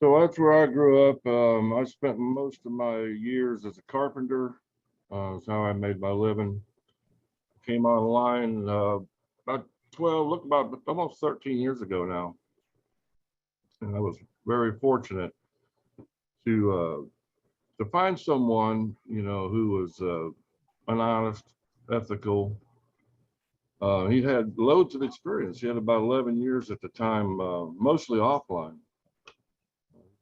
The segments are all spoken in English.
So that's where I grew up. I spent most of my years as a carpenter. That's how I made my living. Came online about 12, look about almost 13 years ago now. And I was very fortunate to find someone, who was an honest, ethical. He had loads of experience. He had about 11 years at the time, mostly offline.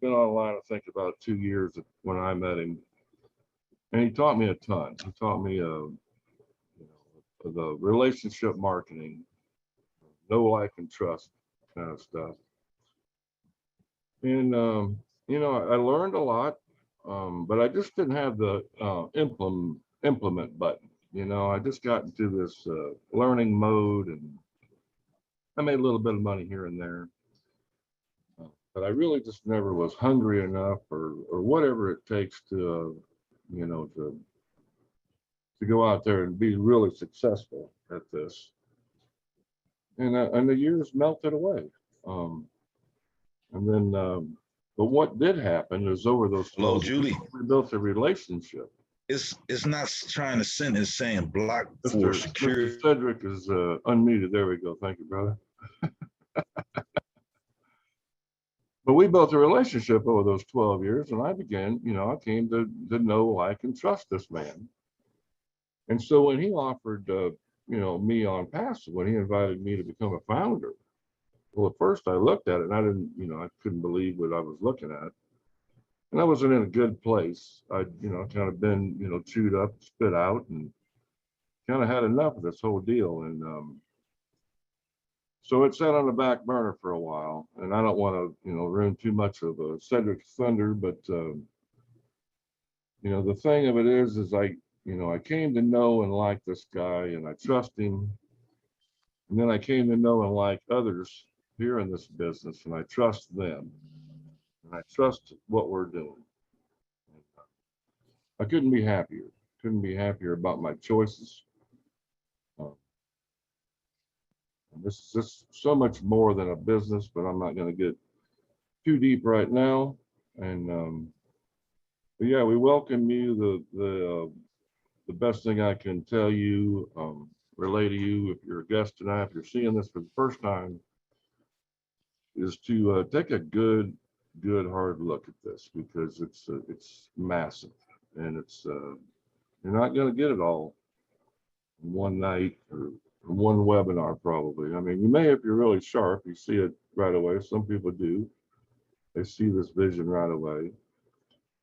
Been online, I think, about 2 years when I met him, and he taught me a ton. He taught me, the relationship marketing, know, like, and trust kind of stuff. And I learned a lot, but I just didn't have the implement button. I just got into this learning mode, and I made a little bit of money here and there. But I really just never was hungry enough, or whatever it takes to, you know, to go out there and be really successful at this. And the years melted away. Um, and then, but what did happen is over those Hello, 12 years, Julie. we built a relationship. It's not trying to send. It's saying block for Mr. security. Cedric is unmuted. There we go. Thank you, brother. But we built a relationship over those 12 years, and I came to know, like, and trust this man. And so when he offered, me on passive, when he invited me to become a founder, well, at first I looked at it and I couldn't believe what I was looking at. And I wasn't in a good place. I'd, kind of been, chewed up, spit out, and kind of had enough of this whole deal. And so it sat on the back burner for a while. And I don't want to, ruin too much of Cedric's thunder, but, the thing of it is I came to know and like this guy, and I trust him. And then I came to know and like others here in this business, and I trust them. And I trust what we're doing. I couldn't be happier. Couldn't be happier about my choices. Uh, and this is just so much more than a business, but I'm not going to get too deep right now. And but yeah, we welcome you. The best thing I can tell you, relay to you, if you're a guest tonight, if you're seeing this for the first time, is to take a good hard look at this, because it's massive, and you're not going to get it all in one night or one webinar probably. I mean, you may, if you're really sharp, you see it right away. Some people do. They see this vision right away.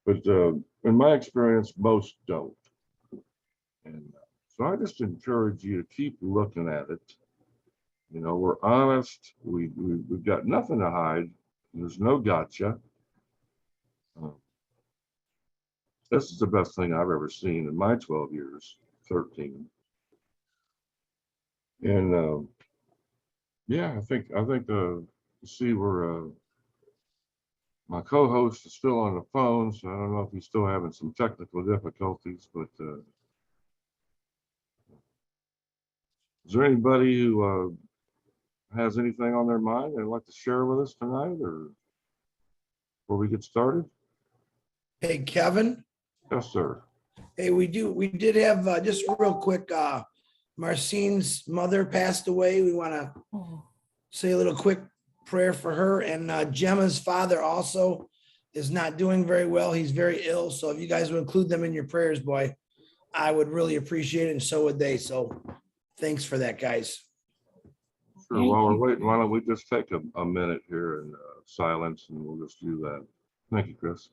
But in my experience, most don't. And so I just encourage you to keep looking at it. We're honest. We've got nothing to hide. There's no gotcha. Uh, this is the best thing I've ever seen in my 12 years, 13. And yeah, I think see where my co-host is still on the phone, so I don't know if he's still having some technical difficulties, but is there anybody who has anything on their mind they'd like to share with us tonight, or before we get started? Hey, Kevin. Yes, sir. Hey, we did have just real quick, Marcine's mother passed away. We want to say a little quick prayer for her. And Gemma's father also is not doing very well. He's very ill. So if you guys would include them in your prayers, boy, I would really appreciate it. And so would they. So thanks for that, guys. Sure. While we're waiting, why don't we just take a minute here in silence, and we'll just do that. Thank you, Chris.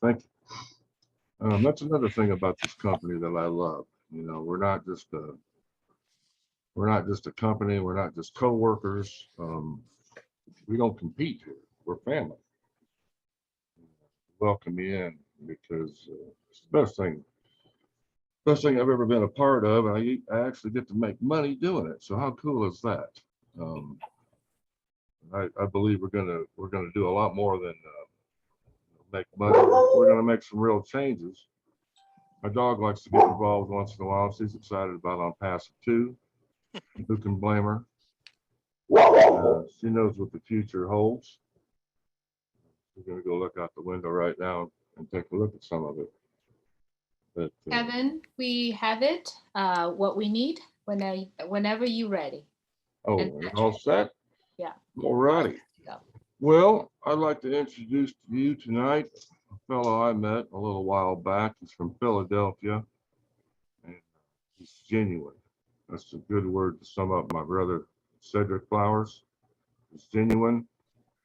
Thank you. That's another thing about this company that I love. We're not just We're not just a company. We're not just co-workers. We don't compete here. We're family. Welcome me in because it's the best thing I've ever been a part of. I actually get to make money doing it. So how cool is that? I believe we're gonna do a lot more than make money. We're gonna make some real changes. My dog likes to get involved once in a while. She's excited about On Passive too. Who can blame her? She knows what the future holds. We're gonna go look out the window right now and take a look at some of it. But, Kevin, we have it, what we need, whenever you're ready. oh, And and all set? Yeah. All righty. Go. Well, I'd like to introduce to you tonight a fellow I met a little while back. He's from Philadelphia, and he's genuine. That's a good word to sum up my brother, Cedric Flowers. He's genuine.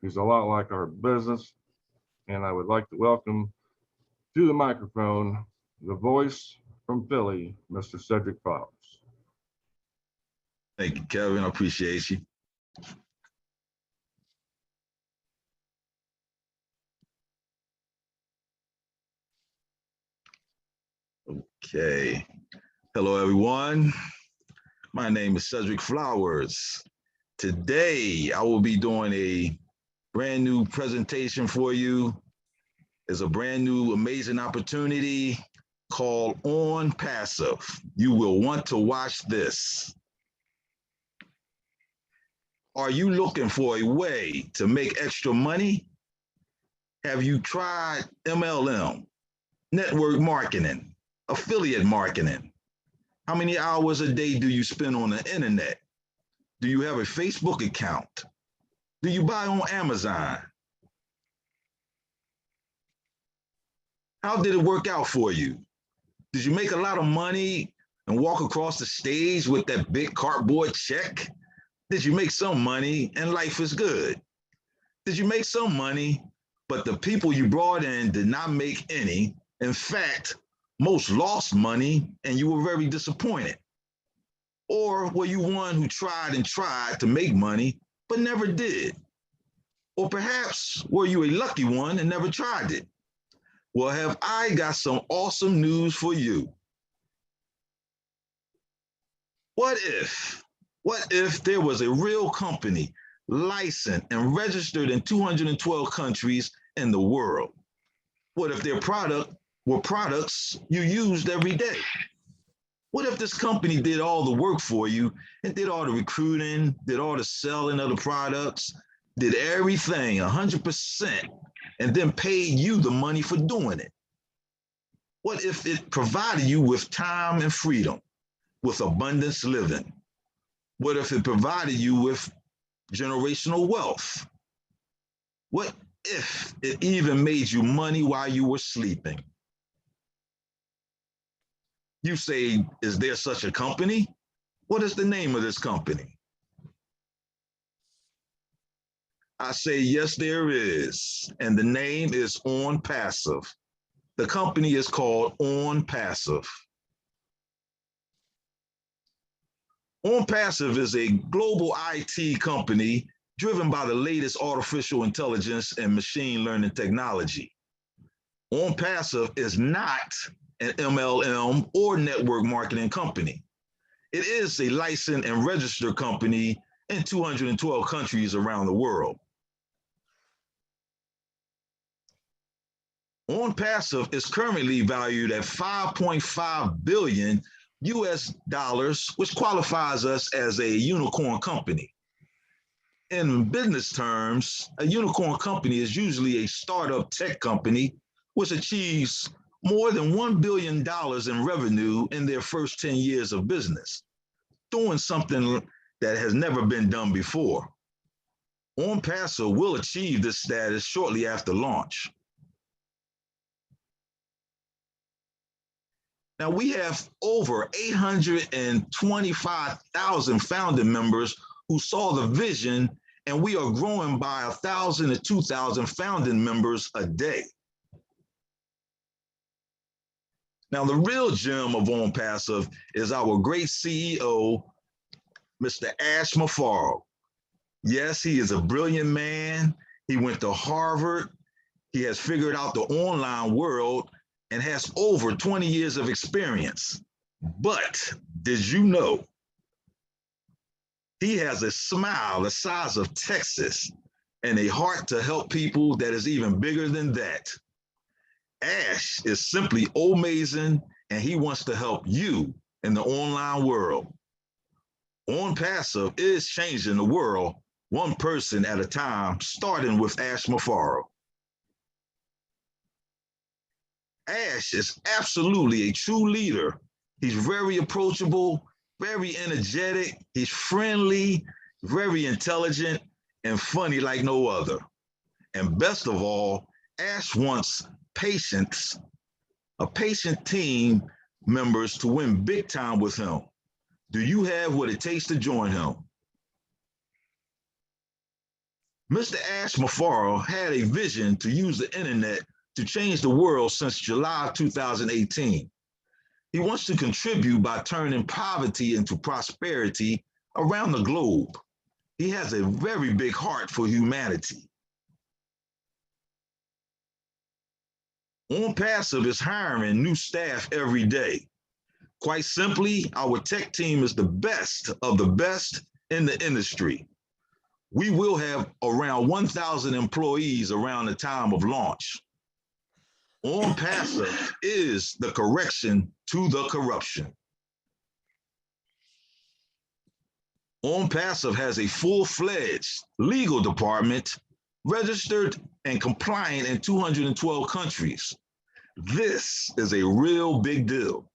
He's a lot like our business, and I would like to welcome to the microphone the voice from Philly, Mr. Cedric Flowers. Thank you, Kevin. I appreciate you. Okay. Hello, everyone. My name is Cedric Flowers. Today, I will be doing a brand new presentation for you. It's a brand new, amazing opportunity called On Passive. You will want to watch this. Are you looking for a way to make extra money? Have you tried MLM, network marketing, affiliate marketing? How many hours a day do you spend on the internet? Do you have a Facebook account? Do you buy on Amazon? How did it work out for you? Did you make a lot of money and walk across the stage with that big cardboard check? Did you make some money and life is good? Did you make some money, but the people you brought in did not make any? In fact, most lost money and you were very disappointed. Or were you one who tried and tried to make money, but never did? Or perhaps were you a lucky one and never tried it? Well, have I got some awesome news for you. What if there was a real company licensed and registered in 212 countries in the world? What if their product were products you used every day? What if this company did all the work for you and did all the recruiting, did all the selling of the products, did everything 100%, and then paid you the money for doing it? What if it provided you with time and freedom, with abundance living? What if it provided you with generational wealth? What if it even made you money while you were sleeping? You say, is there such a company? What is the name of this company? I say, yes, there is. And the name is On Passive. The company is called On Passive. On Passive is a global IT company driven by the latest artificial intelligence and machine learning technology. On Passive is not an MLM or network marketing company. It is a licensed and registered company in 212 countries around the world. On Passive is currently valued at 5.5 billion US dollars, which qualifies us as a unicorn company. In business terms, a unicorn company is usually a startup tech company which achieves more than $1 billion in revenue in their first 10 years of business, doing something that has never been done before. On Passive will achieve this status shortly after launch. Now we have over 825,000 founding members who saw the vision, and we are growing by 1,000 to 2,000 founding members a day. Now, the real gem of On Passive is our great CEO, Mr. Ash Mafaro. Yes, he is a brilliant man. He went to Harvard. He has figured out the online world and has over 20 years of experience. But did you know he has a smile the size of Texas and a heart to help people that is even bigger than that? Ash is simply amazing, and he wants to help you in the online world. On Passive is changing the world one person at a time, starting with Ash Mafaro. Ash is absolutely a true leader. He's very approachable, very energetic, he's friendly, very intelligent, and funny like no other. And best of all, Ash wants patience, a patient team members to win big time with him. Do you have what it takes to join him? Mr. Ash Mafaro had a vision to use the internet to change the world since July 2018. He wants to contribute by turning poverty into prosperity around the globe. He has a very big heart for humanity. On Passive is hiring new staff every day. Quite simply, our tech team is the best of the best in the industry. We will have around 1,000 employees around the time of launch. On Passive is the correction to the corruption. On Passive has a full-fledged legal department, registered and compliant in 212 countries. This is a real big deal.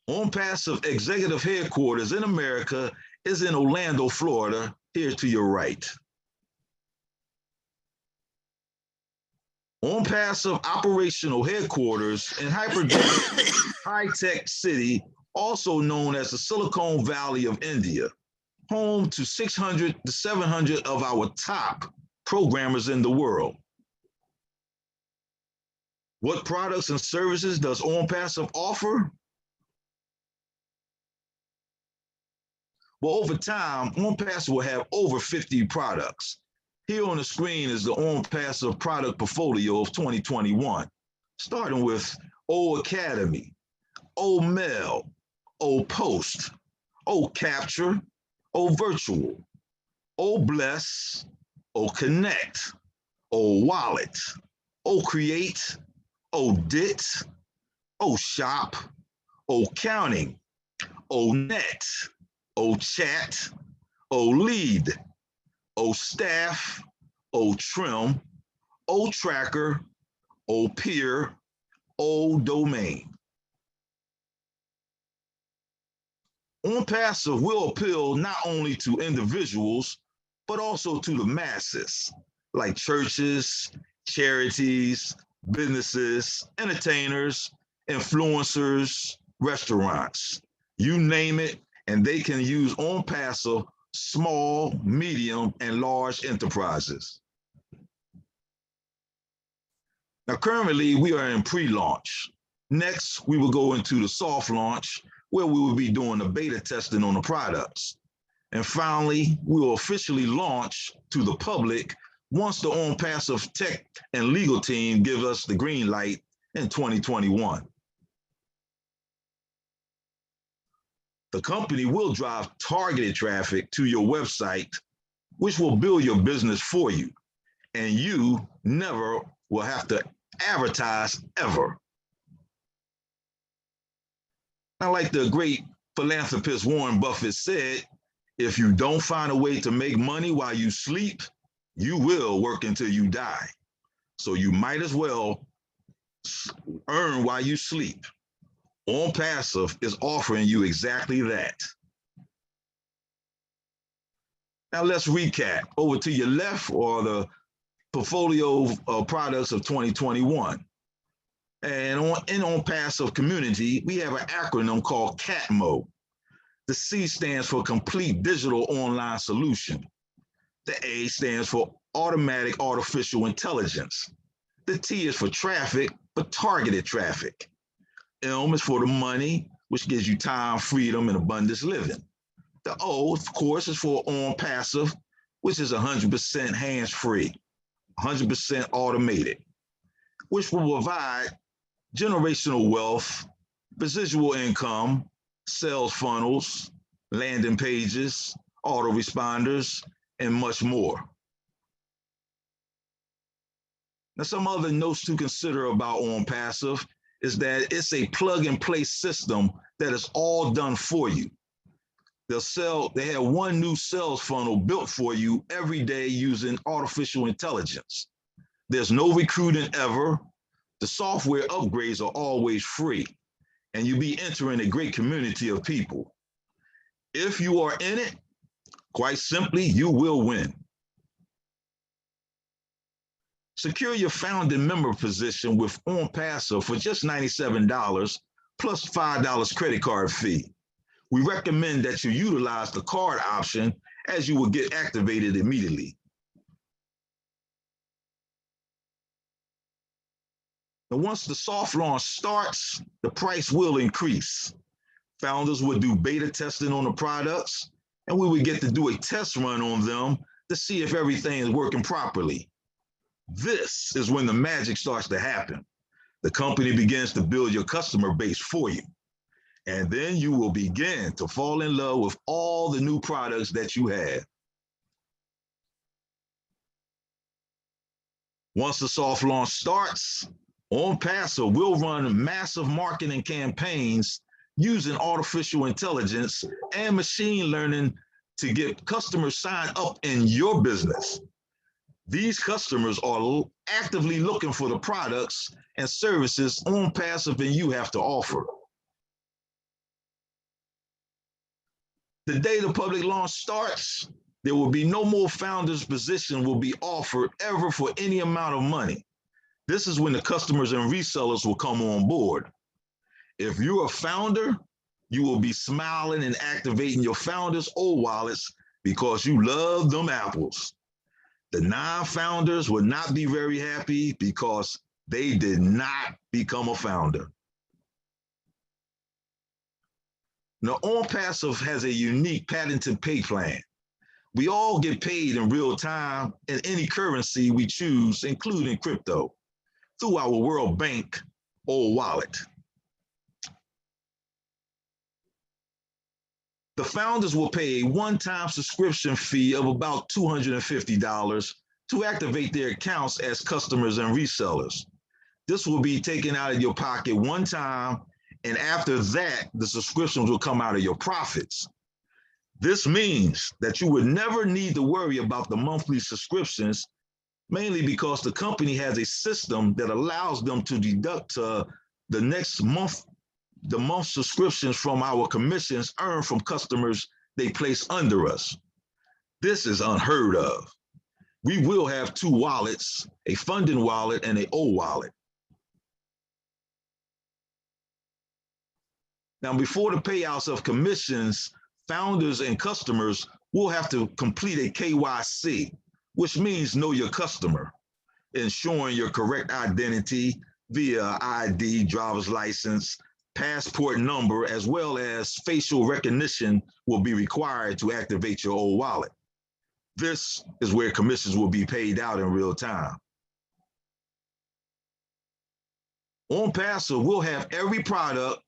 On Passive executive headquarters in America is in Orlando, Florida, here to your right. On Passive operational headquarters in hypertech high-tech city, also known as the Silicon Valley of India, home to 600 to 700 of our top programmers in the world. What products and services does On Passive offer? Well, over time, On Passive will have over 50 products. Here on the screen is the On Passive product portfolio of 2021, starting with O Academy, O Mail, O Post, O Capture, O Virtual, O Bless, O Connect, O Wallet, O Create, O Dit, O Shop, O Counting, O Net, O Chat, O Lead, O Staff, O Trim, O Tracker, O Peer, O Domain. On Passive will appeal not only to individuals, but also to the masses, like churches, charities, businesses, entertainers, influencers, restaurants, you name it, and they can use On Passive small, medium, and large enterprises. Now, currently, we are in pre-launch. Next, we will go into the soft launch, where we will be doing the beta testing on the products. And finally, we will officially launch to the public once the On Passive tech and legal team give us the green light in 2021. The company will drive targeted traffic to your website, which will build your business for you, and you never will have to advertise ever. Now, like the great philanthropist Warren Buffett said, if you don't find a way to make money while you sleep, you will work until you die. So you might as well earn while you sleep. On Passive is offering you exactly that. Now let's recap. Over to your left are the portfolio of products of 2021. And in On Passive community, we have an acronym called CATMO. The C stands for Complete Digital Online Solution. The A stands for Automatic Artificial Intelligence. The T is for traffic, but targeted traffic. M is for the money, which gives you time, freedom, and abundance living. The O, of course, is for on passive, which is 100% hands-free, 100% automated, which will provide generational wealth, residual income, sales funnels, landing pages, autoresponders, and much more. Now, some other notes to consider about on passive is that it's a plug and play system that is all done for you. They have one new sales funnel built for you every day using artificial intelligence. There's no recruiting ever. The software upgrades are always free, and you'll be entering a great community of people. If you are in it, quite simply, you will win. Secure your founding member position with On Passive for just $97 plus $5 credit card fee. We recommend that you utilize the card option as you will get activated immediately. And once the soft launch starts, the price will increase. Founders will do beta testing on the products, and we would get to do a test run on them to see if everything is working properly. This is when the magic starts to happen. The company begins to build your customer base for you. And then you will begin to fall in love with all the new products that you have. Once the soft launch starts, On Passive will run massive marketing campaigns using artificial intelligence and machine learning to get customers signed up in your business. These customers are actively looking for the products and services On Passive and you have to offer. The day the public launch starts, there will be no more founders position will be offered ever for any amount of money. This is when the customers and resellers will come on board. If you're a founder, you will be smiling and activating your founders' old wallets because you love them apples. The non-founders will not be very happy because they did not become a founder. Now, On Passive has a unique patented pay plan. We all get paid in real time in any currency we choose, including crypto, through our World Bank or wallet. The founders will pay a one-time subscription fee of about $250 to activate their accounts as customers and resellers. This will be taken out of your pocket one time, and after that, the subscriptions will come out of your profits. This means that you would never need to worry about the monthly subscriptions, mainly because the company has a system that allows them to deduct the next month, the month subscriptions from our commissions earned from customers they place under us. This is unheard of. We will have two wallets, a funding wallet and an O wallet. Now, before the payouts of commissions, founders and customers will have to complete a KYC, which means know your customer, ensuring your correct identity via ID, driver's license, passport number, as well as facial recognition will be required to activate your old wallet. This is where commissions will be paid out in real time. On Passive, we'll have every product,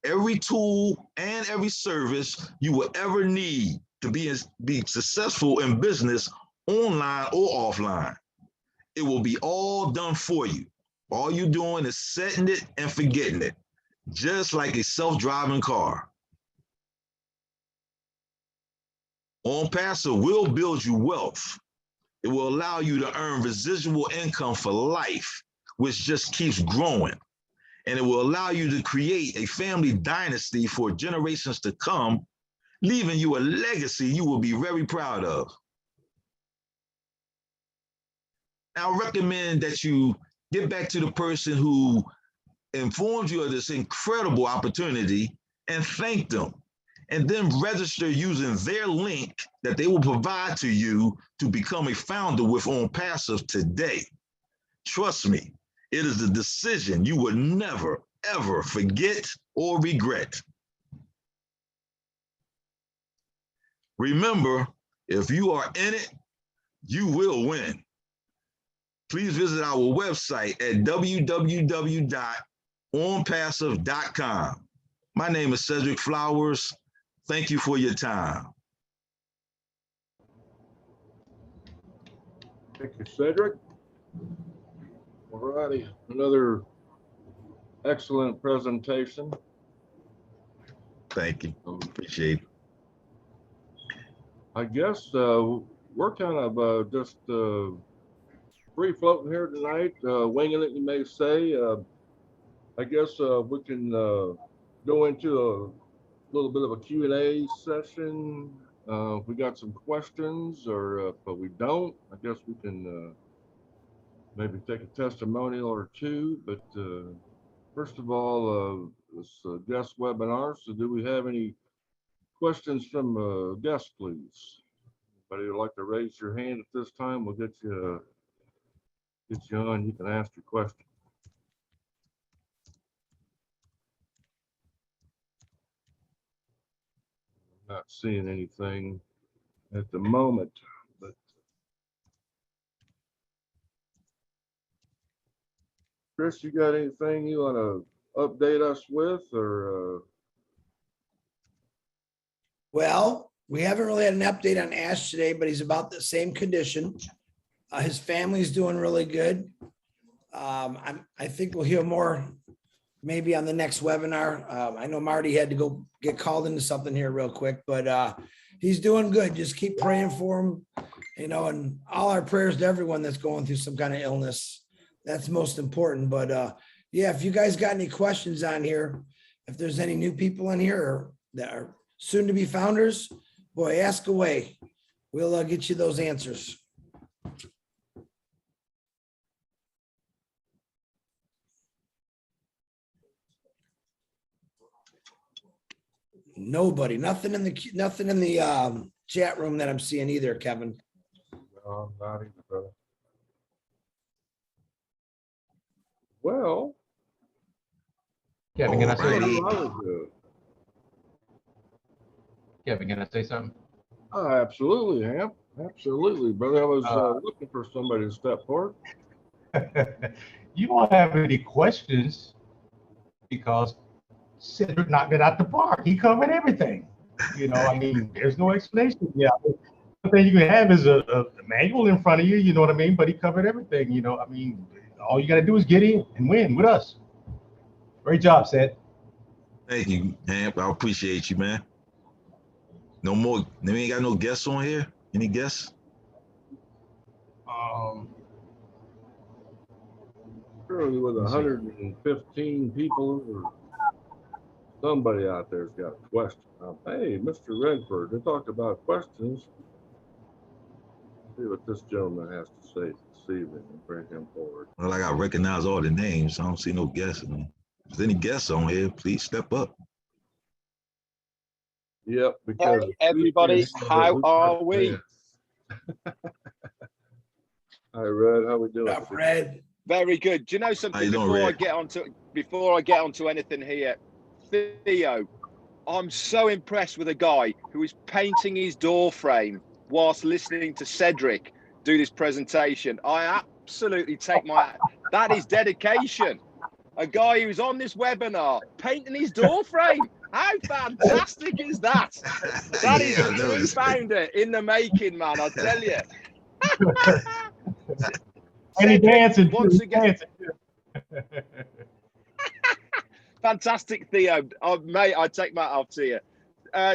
every tool, and every service you will ever need to be successful in business online or offline. It will be all done for you. All you're doing is setting it and forgetting it, just like a self-driving car. On Passive will build you wealth. It will allow you to earn residual income for life, which just keeps growing. And it will allow you to create a family dynasty for generations to come, leaving you a legacy you will be very proud of. I recommend that you get back to the person who informed you of this incredible opportunity and thank them, and then register using their link that they will provide to you to become a founder with On Passive today. Trust me, it is a decision you will never, ever forget or regret. Remember, if you are in it, you will win. Please visit our website at www.onpassive.com. My name is Cedric Flowers. Thank you for your time. Thank you, Cedric. All righty, another excellent presentation. Thank you. Appreciate it. I guess we're kind of just free floating here tonight, winging it, you may say. I guess we can go into a little bit of a Q&A session. If we got some questions, or but we don't, I guess we can maybe take a testimonial or two. But first of all, this guest webinar. So do we have any questions from guests, please? Anybody would like to raise your hand at this time? We'll get you on. You can ask your question. Not seeing anything at the moment, but Chris, you got anything you want to update us with, or? Well, we haven't really had an update on Ash today, but he's about the same condition. His family's doing really good. I think we'll hear more maybe on the next webinar. I know Marty had to go get called into something here real quick, but he's doing good. Just keep praying for him, and all our prayers to everyone that's going through some kind of illness. That's most important. But yeah, if you guys got any questions on here, if there's any new people in here that are soon to be founders, boy, ask away. We'll get you those answers. Nobody, nothing in the chat room that I'm seeing either, Kevin. No, not either, brother. Well, Kevin, can I say Alrighty. something? Kevin, can I say something? Oh, absolutely, Hamp. Absolutely, brother. I was looking for somebody to step forward. You don't have any questions because Cedric knocked it out the park. He covered everything. I mean, there's no explanation. Yeah, the thing you can have is a manual in front of you. You know what I mean? But he covered everything. I mean, all you got to do is get in and win with us. Great job, Ced. Thank you, Hamp. I appreciate you, man. No more. We ain't got no guests on here. Any guests? Surely with 115 people, or somebody out there's got a question. Hey, Mr. Redford, they talked about questions. See what this gentleman has to say this evening and bring him forward. Well, I got to recognize all the names. I don't see no guests. If there's any guests on here, please step up. Yep, because hey, everybody, how are we? Hi, Red. How we doing? What up, Red? Very good. Do you know something? How you doing, Before I get onto anything here, Theo, I'm so impressed with a guy who is painting his door frame whilst listening to Cedric do this presentation. I absolutely that is dedication. A guy who's on this webinar painting his door frame. How fantastic is that? That is a true founder in the making, man, I tell you. And he dancing. Once again. Fantastic, Theo. Mate, I take my hat off to you.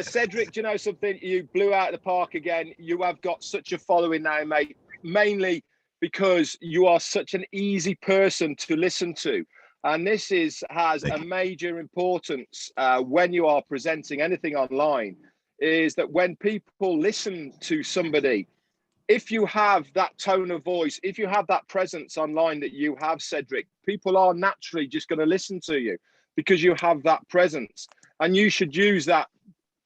Cedric, do you know something? You blew out of the park again. You have got such a following now, mate, mainly because you are such an easy person to listen to. And this has a major importance when you are presenting anything online, is that when people listen to somebody, if you have that tone of voice, if you have that presence online that you have, Cedric, people are naturally just going to listen to you because you have that presence. And you should use that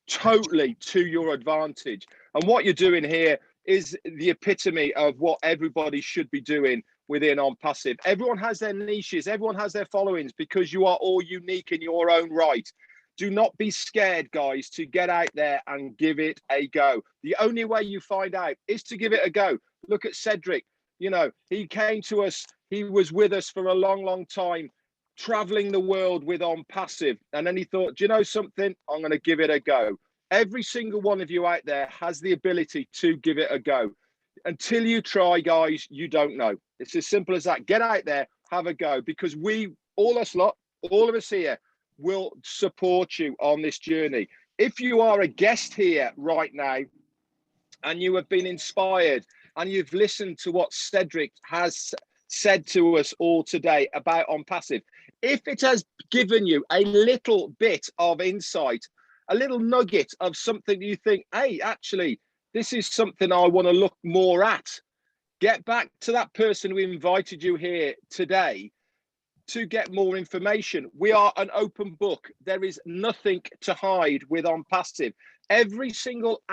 totally to your advantage. And what you're doing here is the epitome of what everybody should be doing within On Passive. Everyone has their niches, everyone has their followings because you are all unique in your own right. Do not be scared, guys, to get out there and give it a go. The only way you find out is to give it a go. Look at Cedric. You know, he came to us. He was with us for a long, long time, traveling the world with On Passive. And then he thought, do you know something? I'm going to give it a go. Every single one of you out there has the ability to give it a go. Until you try, guys, you don't know. It's as simple as that. Get out there, have a go, because we, all of us here, will support you on this journey. If you are a guest here right now and you have been inspired and you've listened to what Cedric has said to us all today about On Passive, if it has given you a little bit of insight, a little nugget of something you think, hey, actually, this is something I want to look more at, get back to that person who invited you here today to get more information. We are an open book. There is nothing to hide with On Passive. Every single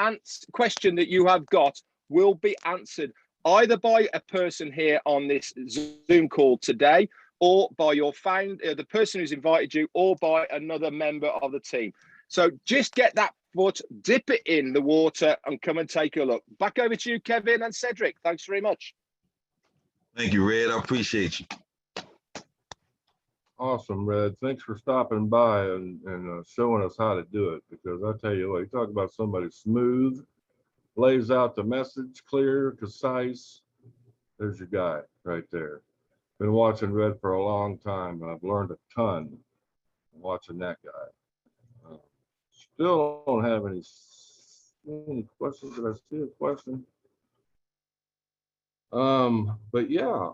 question that you have got will be answered either by a person here on this Zoom call today, or by your the person who's invited you, or by another member of the team. So just get that foot, dip it in the water, and come and take a look. Back over to you, Kevin and Cedric. Thanks very much. Thank you, Red. I appreciate you. Awesome, Red. Thanks for stopping by and showing us how to do it. Because I tell you what, you talk about somebody smooth, lays out the message clear, concise. There's your guy right there. Been watching Red for a long time, and I've learned a ton watching that guy. Still don't have any questions. Did I see a question? But yeah,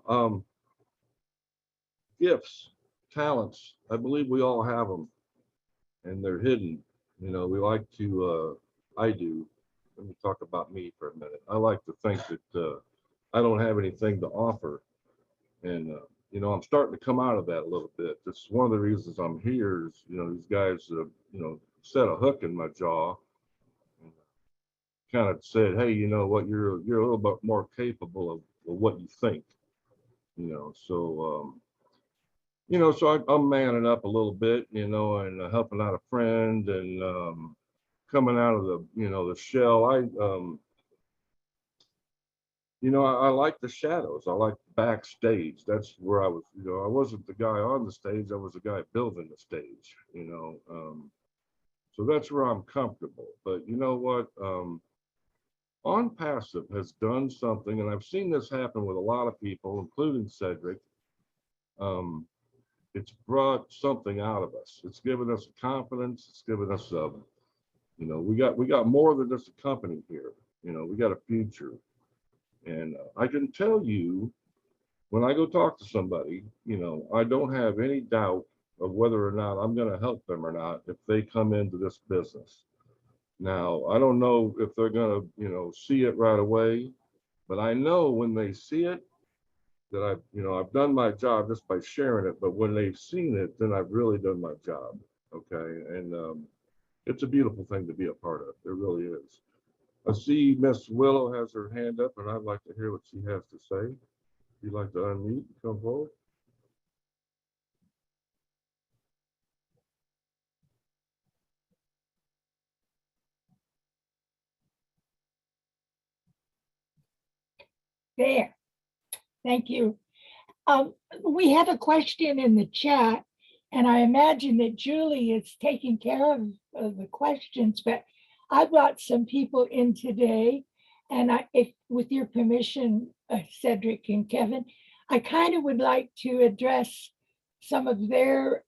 gifts, talents. I believe we all have them, and they're hidden. You know, we like to. I do. Let me talk about me for a minute. I like to think that I don't have anything to offer, and you know, I'm starting to come out of that a little bit. That's one of the reasons I'm here. Is, you know, these guys, you know, set a hook in my jaw, and kind of said, hey, you know what, you're a little bit more capable of what you think. You know, so you know, so I'm manning up a little bit, you know, and helping out a friend, and coming out of the, you know, the shell. You know, I like the shadows. I like backstage. That's where I was, you know, I wasn't the guy on the stage. I was the guy building the stage, you know. So that's where I'm comfortable. But you know what? On Passive has done something, and I've seen this happen with a lot of people, including Cedric. It's brought something out of us. It's given us confidence. It's given us, you know, we got more than just a company here. You know, we got a future. And I can tell you, when I go talk to somebody, you know, I don't have any doubt of whether or not I'm going to help them or not if they come into this business. Now, I don't know if they're going to, you know, see it right away, but I know when they see it that I've done my job just by sharing it. But when they've seen it, then I've really done my job. Okay, and it's a beautiful thing to be a part of. It really is. I see Miss Willow has her hand up, and I'd like to hear what she has to say. If you'd like to unmute, come forward. There, thank you. We have a question in the chat, and I imagine that Julie is taking care of the questions, but I brought some people in today, and if with your permission, Cedric and Kevin, I kind of would like to address some of their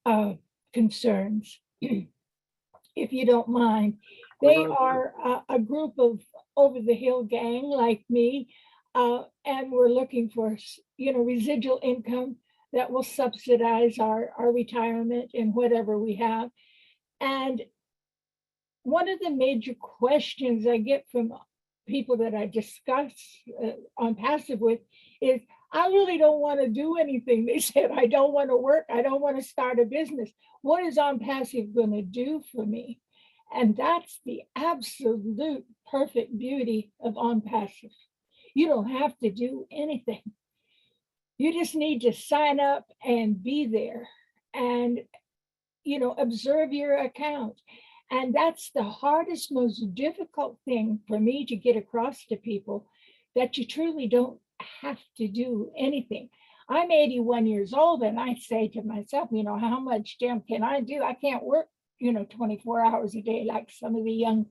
concerns, if you don't mind. They are a group of over the hill gang like me, and we're looking for, you know, residual income that will subsidize our retirement and whatever we have. And one of the major questions I get from people that I discuss on Passive with is, I really don't want to do anything. They said, I don't want to work. I don't want to start a business. What is On Passive going to do for me? And that's the absolute perfect beauty of On Passive. You don't have to do anything. You just need to sign up and be there. And observe your account. And that's the hardest, most difficult thing for me to get across to people, that you truly don't have to do anything. I'm 81 years old and I say to myself, how much damn can I do? I can't work, 24 hours a day like some of the young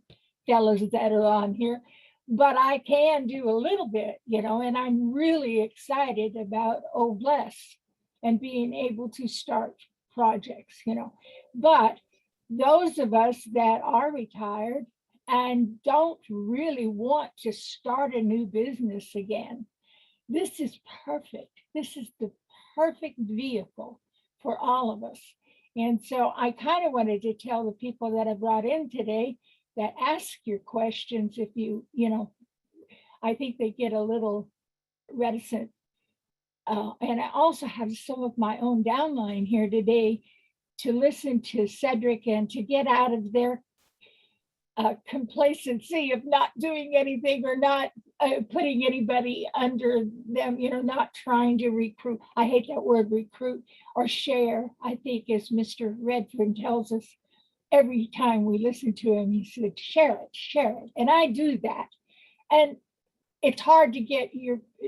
fellows that are on here, but I can do a little bit, and I'm really excited about Oh Bless and being able to start projects, But those of us that are retired and don't really want to start a new business again, this is perfect. This is the perfect vehicle for all of us. And so I kind of wanted to tell the people that I brought in today that ask your questions if I think they get a little reticent. And I also have some of my own downline here today to listen to Cedric and to get out of their complacency of not doing anything or not putting anybody under them, not trying to recruit. I hate that word, recruit, or share. I think, as Mr. Redford tells us, every time we listen to him, he said, share it. And I do that. And it's hard to get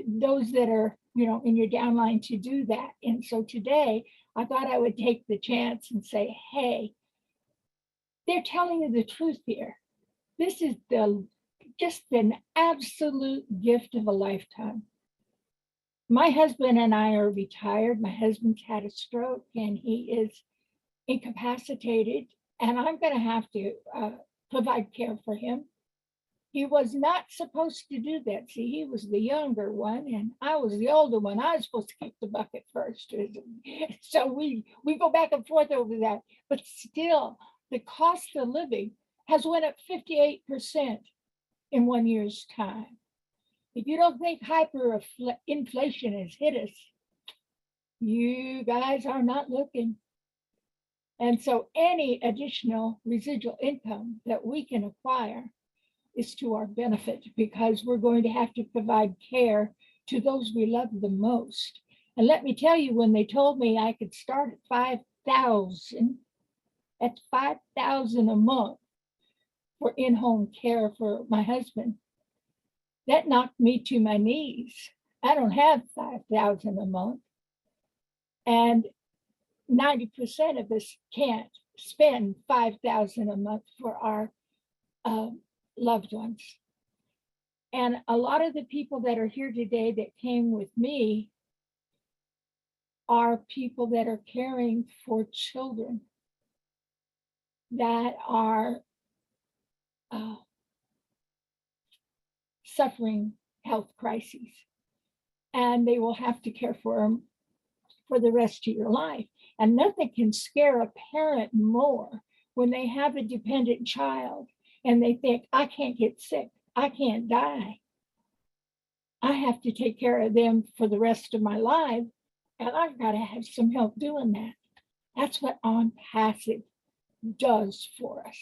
those that are, in your downline to do that. And so today I thought I would take the chance and say, hey, they're telling you the truth here. This is just an absolute gift of a lifetime. My husband and I are retired. My husband's had a stroke and he is incapacitated, and I'm going to have to provide care for him. He was not supposed to do that. See, he was the younger one and I was the older one. I was supposed to kick the bucket first. So we go back and forth over that. But still, the cost of living has went up 58% in 1 year's time. If you don't think hyperinflation has hit us, you guys are not looking. And so any additional residual income that we can acquire is to our benefit, because we're going to have to provide care to those we love the most. And let me tell you, when they told me I could start at 5,000, that's 5,000 a month for in-home care for my husband, that knocked me to my knees. I don't have 5,000 a month. And 90% of us can't spend 5,000 a month for our loved ones. And a lot of the people that are here today that came with me are people that are caring for children that are suffering health crises, and they will have to care for them for the rest of your life. And nothing can scare a parent more when they have a dependent child and they think, I can't get sick, I can't die, I have to take care of them for the rest of my life, and I've got to have some help doing that. That's what On Passive does for us.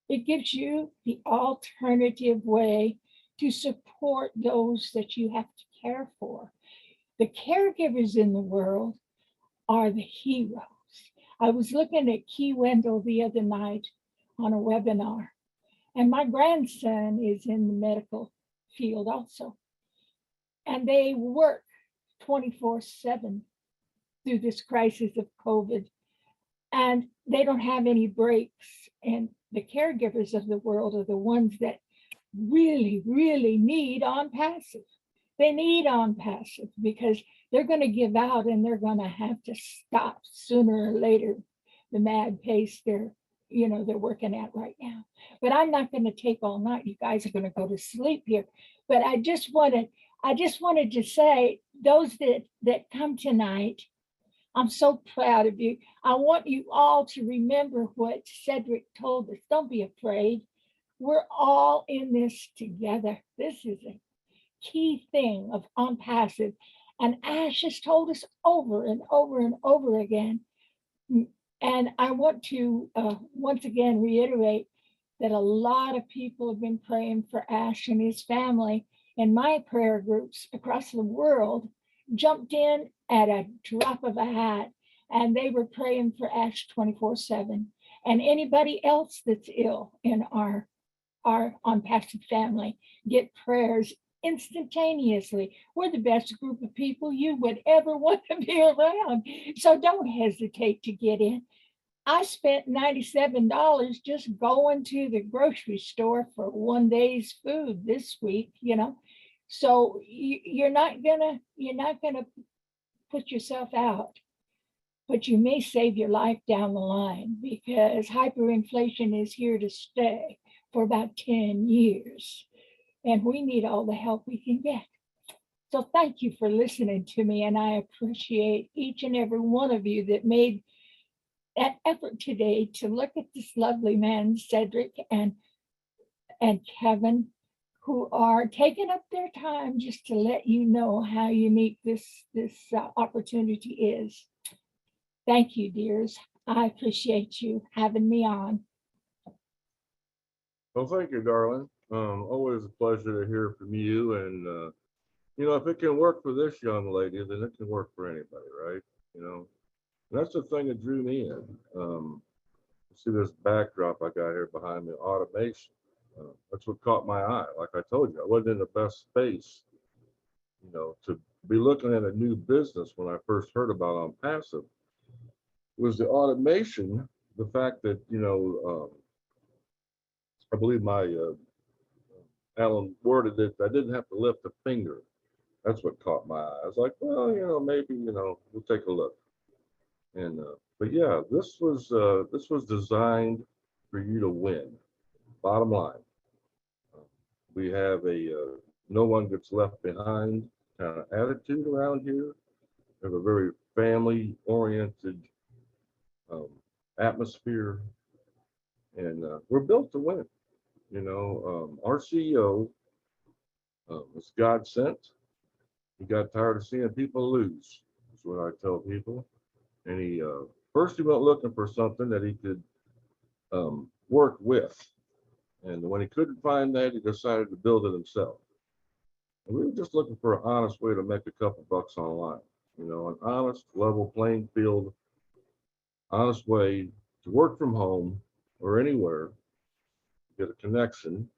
It gives you the alternative way to support those that you have to care for. The caregivers in the world are the heroes. I was looking at Key Wendell the other night on a webinar, and my grandson is in the medical field also. And they work 24/7 through this crisis of COVID, and they don't have any breaks. And the caregivers of the world are the ones that really, really need On Passive. They need On Passive because they're going to give out and they're going to have to stop sooner or later the mad pace they're working at right now. But I'm not going to take all night. You guys are going to go to sleep here. But I just wanted to say, those that come tonight, I'm so proud of you. I want you all to remember what Cedric told us. Don't be afraid. We're all in this together. This is a key thing of On Passive. And Ash has told us over and over and over again. And I want to once again reiterate that a lot of people have been praying for Ash and his family. And my prayer groups across the world jumped in at a drop of a hat and they were praying for Ash 24/7. And anybody else that's ill in our on passive family, get prayers instantaneously. We're the best group of people you would ever want to be around. So don't hesitate to get in. I spent $97 just going to the grocery store for one day's food this week, So you're not gonna put yourself out, but you may save your life down the line, because hyperinflation is here to stay for about 10 years. And we need all the help we can get. So thank you for listening to me. And I appreciate each and every one of you that made that effort today to look at this lovely man, Cedric and Kevin, who are taking up their time just to let you know how unique this opportunity is. Thank you, dears. I appreciate you having me on. Well, thank you, darling. Always a pleasure to hear from you. And, if it can work for this young lady, then it can work for anybody, right? And that's the thing that drew me in. See this backdrop I got here behind me, automation. That's what caught my eye. Like I told you, I wasn't in the best space, to be looking at a new business when I first heard about On Passive. Was the automation, the fact that, I believe Alan worded it, I didn't have to lift a finger. That's what caught my eye. I was like, well, maybe, we'll take a look. And, but yeah, this was designed for you to win. Bottom line, we have a no one gets left behind kind of attitude around here. We have a very family oriented atmosphere, and we're built to win. Our CEO was God sent. He got tired of seeing people lose. That's what I tell people. And he first he went looking for something that he could work with. And when he couldn't find that, he decided to build it himself. And we were just looking for an honest way to make a couple bucks online. An honest, level playing field, honest way to work from home or anywhere, get a connection,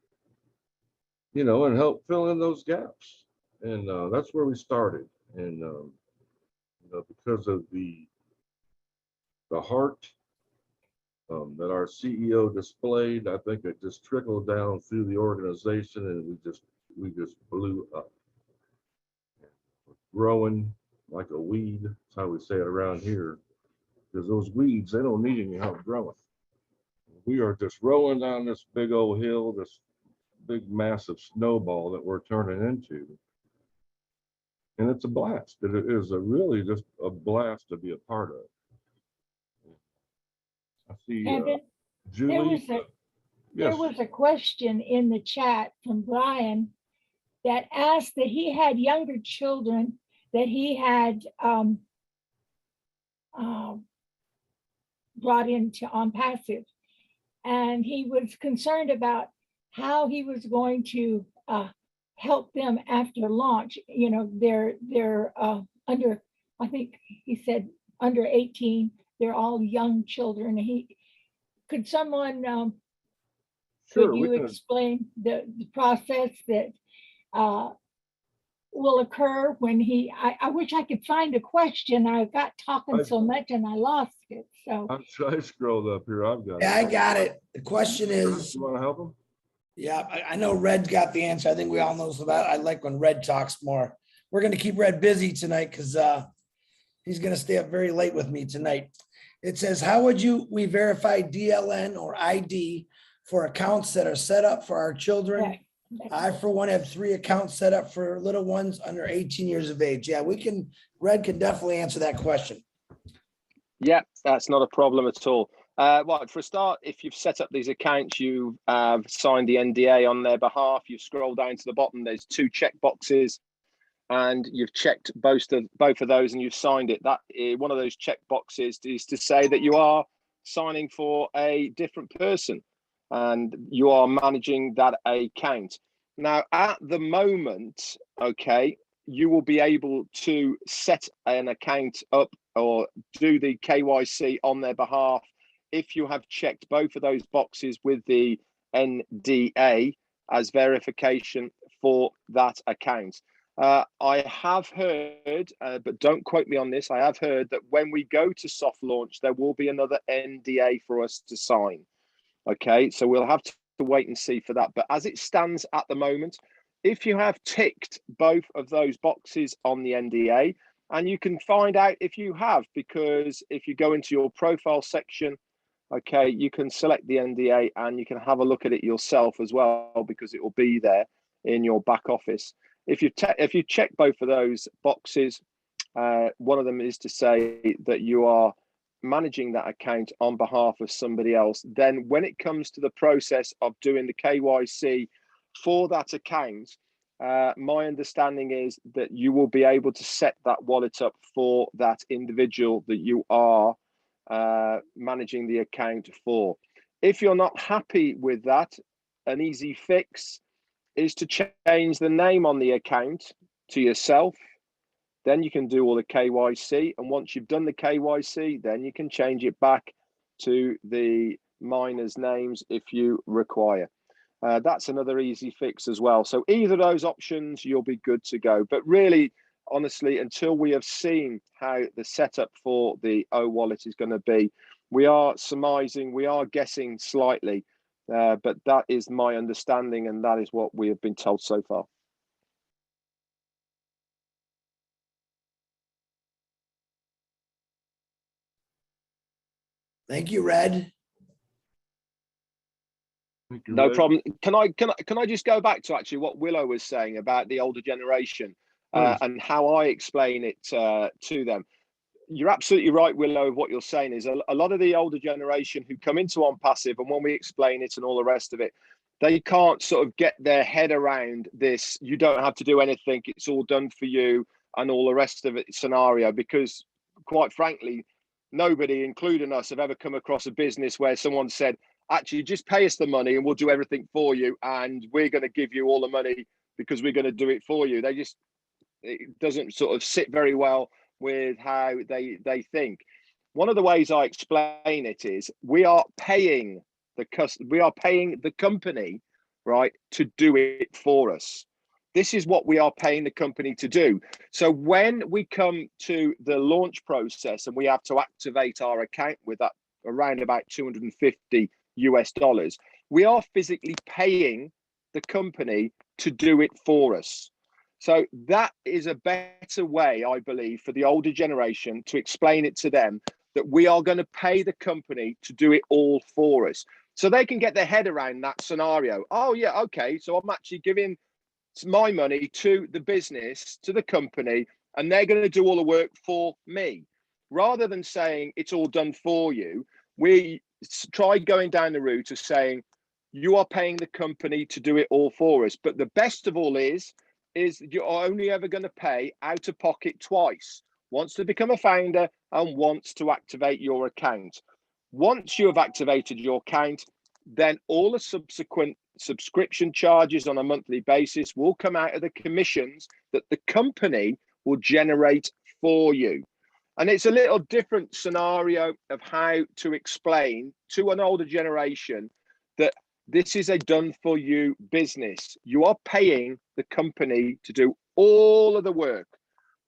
and help fill in those gaps. And that's where we started. And because of the heart that our CEO displayed, I think it just trickled down through the organization, and we just blew up. Growing like a weed, that's how we say it around here, because those weeds, they don't need any help growing. We are just rolling down this big old hill, this big massive snowball that we're turning into. And it's a blast. It is really just a blast to be a part of. I see Kevin, Julie. there was a question in the chat from Brian that asked that he had younger children that he had brought into On Passive. And he was concerned about how he was going to help them after launch. They're under, I think he said under 18. They're all young children. Could someone, Sure, could you explain the process that will occur when I wish I could find a question. I got talking so much and I lost it. So I scrolled up here. I've got it. Yeah, I got it. The question is, You want to help him? yeah, I know Red's got the answer. I think we all know about it. I like when Red talks more. We're going to keep Red busy tonight because he's going to stay up very late with me tonight. It says, how would we verify DLN or ID for accounts that are set up for our children? right. I, for one, have 3 accounts set up for little ones under 18 years of age. Yeah, Red can definitely answer that question. Yeah, that's not a problem at all. Well, for a start, if you've set up these accounts, you have signed the NDA on their behalf. You scroll down to the bottom, there's 2 check boxes, and you've checked both of those and you've signed it. That one of those check boxes is to say that you are signing for a different person and you are managing that account. Now, at the moment, okay, you will be able to set an account up or do the KYC on their behalf if you have checked both of those boxes with the NDA as verification for that account. I have heard, but don't quote me on this, I have heard that when we go to soft launch, there will be another NDA for us to sign. Okay, so we'll have to wait and see for that. But as it stands at the moment, if you have ticked both of those boxes on the NDA, and you can find out if you have, because if you go into your profile section, okay, you can select the NDA and you can have a look at it yourself as well, because it will be there in your back office. If you check both of those boxes, one of them is to say that you are managing that account on behalf of somebody else. Then when it comes to the process of doing the KYC for that account, my understanding is that you will be able to set that wallet up for that individual that you are managing the account for. If you're not happy with that, an easy fix is to change the name on the account to yourself. Then you can do all the KYC, and once you've done the KYC, then you can change it back to the miners' names if you require. That's another easy fix as well. So either of those options, you'll be good to go. But really, honestly, until we have seen how the setup for the O wallet is going to be, we are surmising, we are guessing slightly, but that is my understanding, and that is what we have been told so far. Thank you, Red. Thank you, No Ray. problem. Can I just go back to actually what Willow was saying about the older generation and how I explain it to them? You're absolutely right, Willow. What you're saying is a lot of the older generation who come into OnPassive, and when we explain it and all the rest of it, they can't sort of get their head around this. You don't have to do anything. It's all done for you and all the rest of it scenario, because quite frankly, nobody, including us, have ever come across a business where someone said, actually, just pay us the money and we'll do everything for you. And we're going to give you all the money because we're going to do it for you. It doesn't sort of sit very well with how they think. One of the ways I explain it is we are paying the company, right, to do it for us. This is what we are paying the company to do. So when we come to the launch process and we have to activate our account with that around about $250 US, we are physically paying the company to do it for us. So that is a better way, I believe, for the older generation to explain it to them, that we are going to pay the company to do it all for us. So they can get their head around that scenario. Oh yeah, okay, so I'm actually giving my money to the business, to the company, and they're going to do all the work for me. Rather than saying it's all done for you, we try going down the route of saying you are paying the company to do it all for us. But the best of all is you're only ever going to pay out of pocket twice, once to become a founder and once to activate your account. Once you have activated your account, then all the subsequent subscription charges on a monthly basis will come out of the commissions that the company will generate for you. And it's a little different scenario of how to explain to an older generation that this is a done for you business. You are paying the company to do all of the work.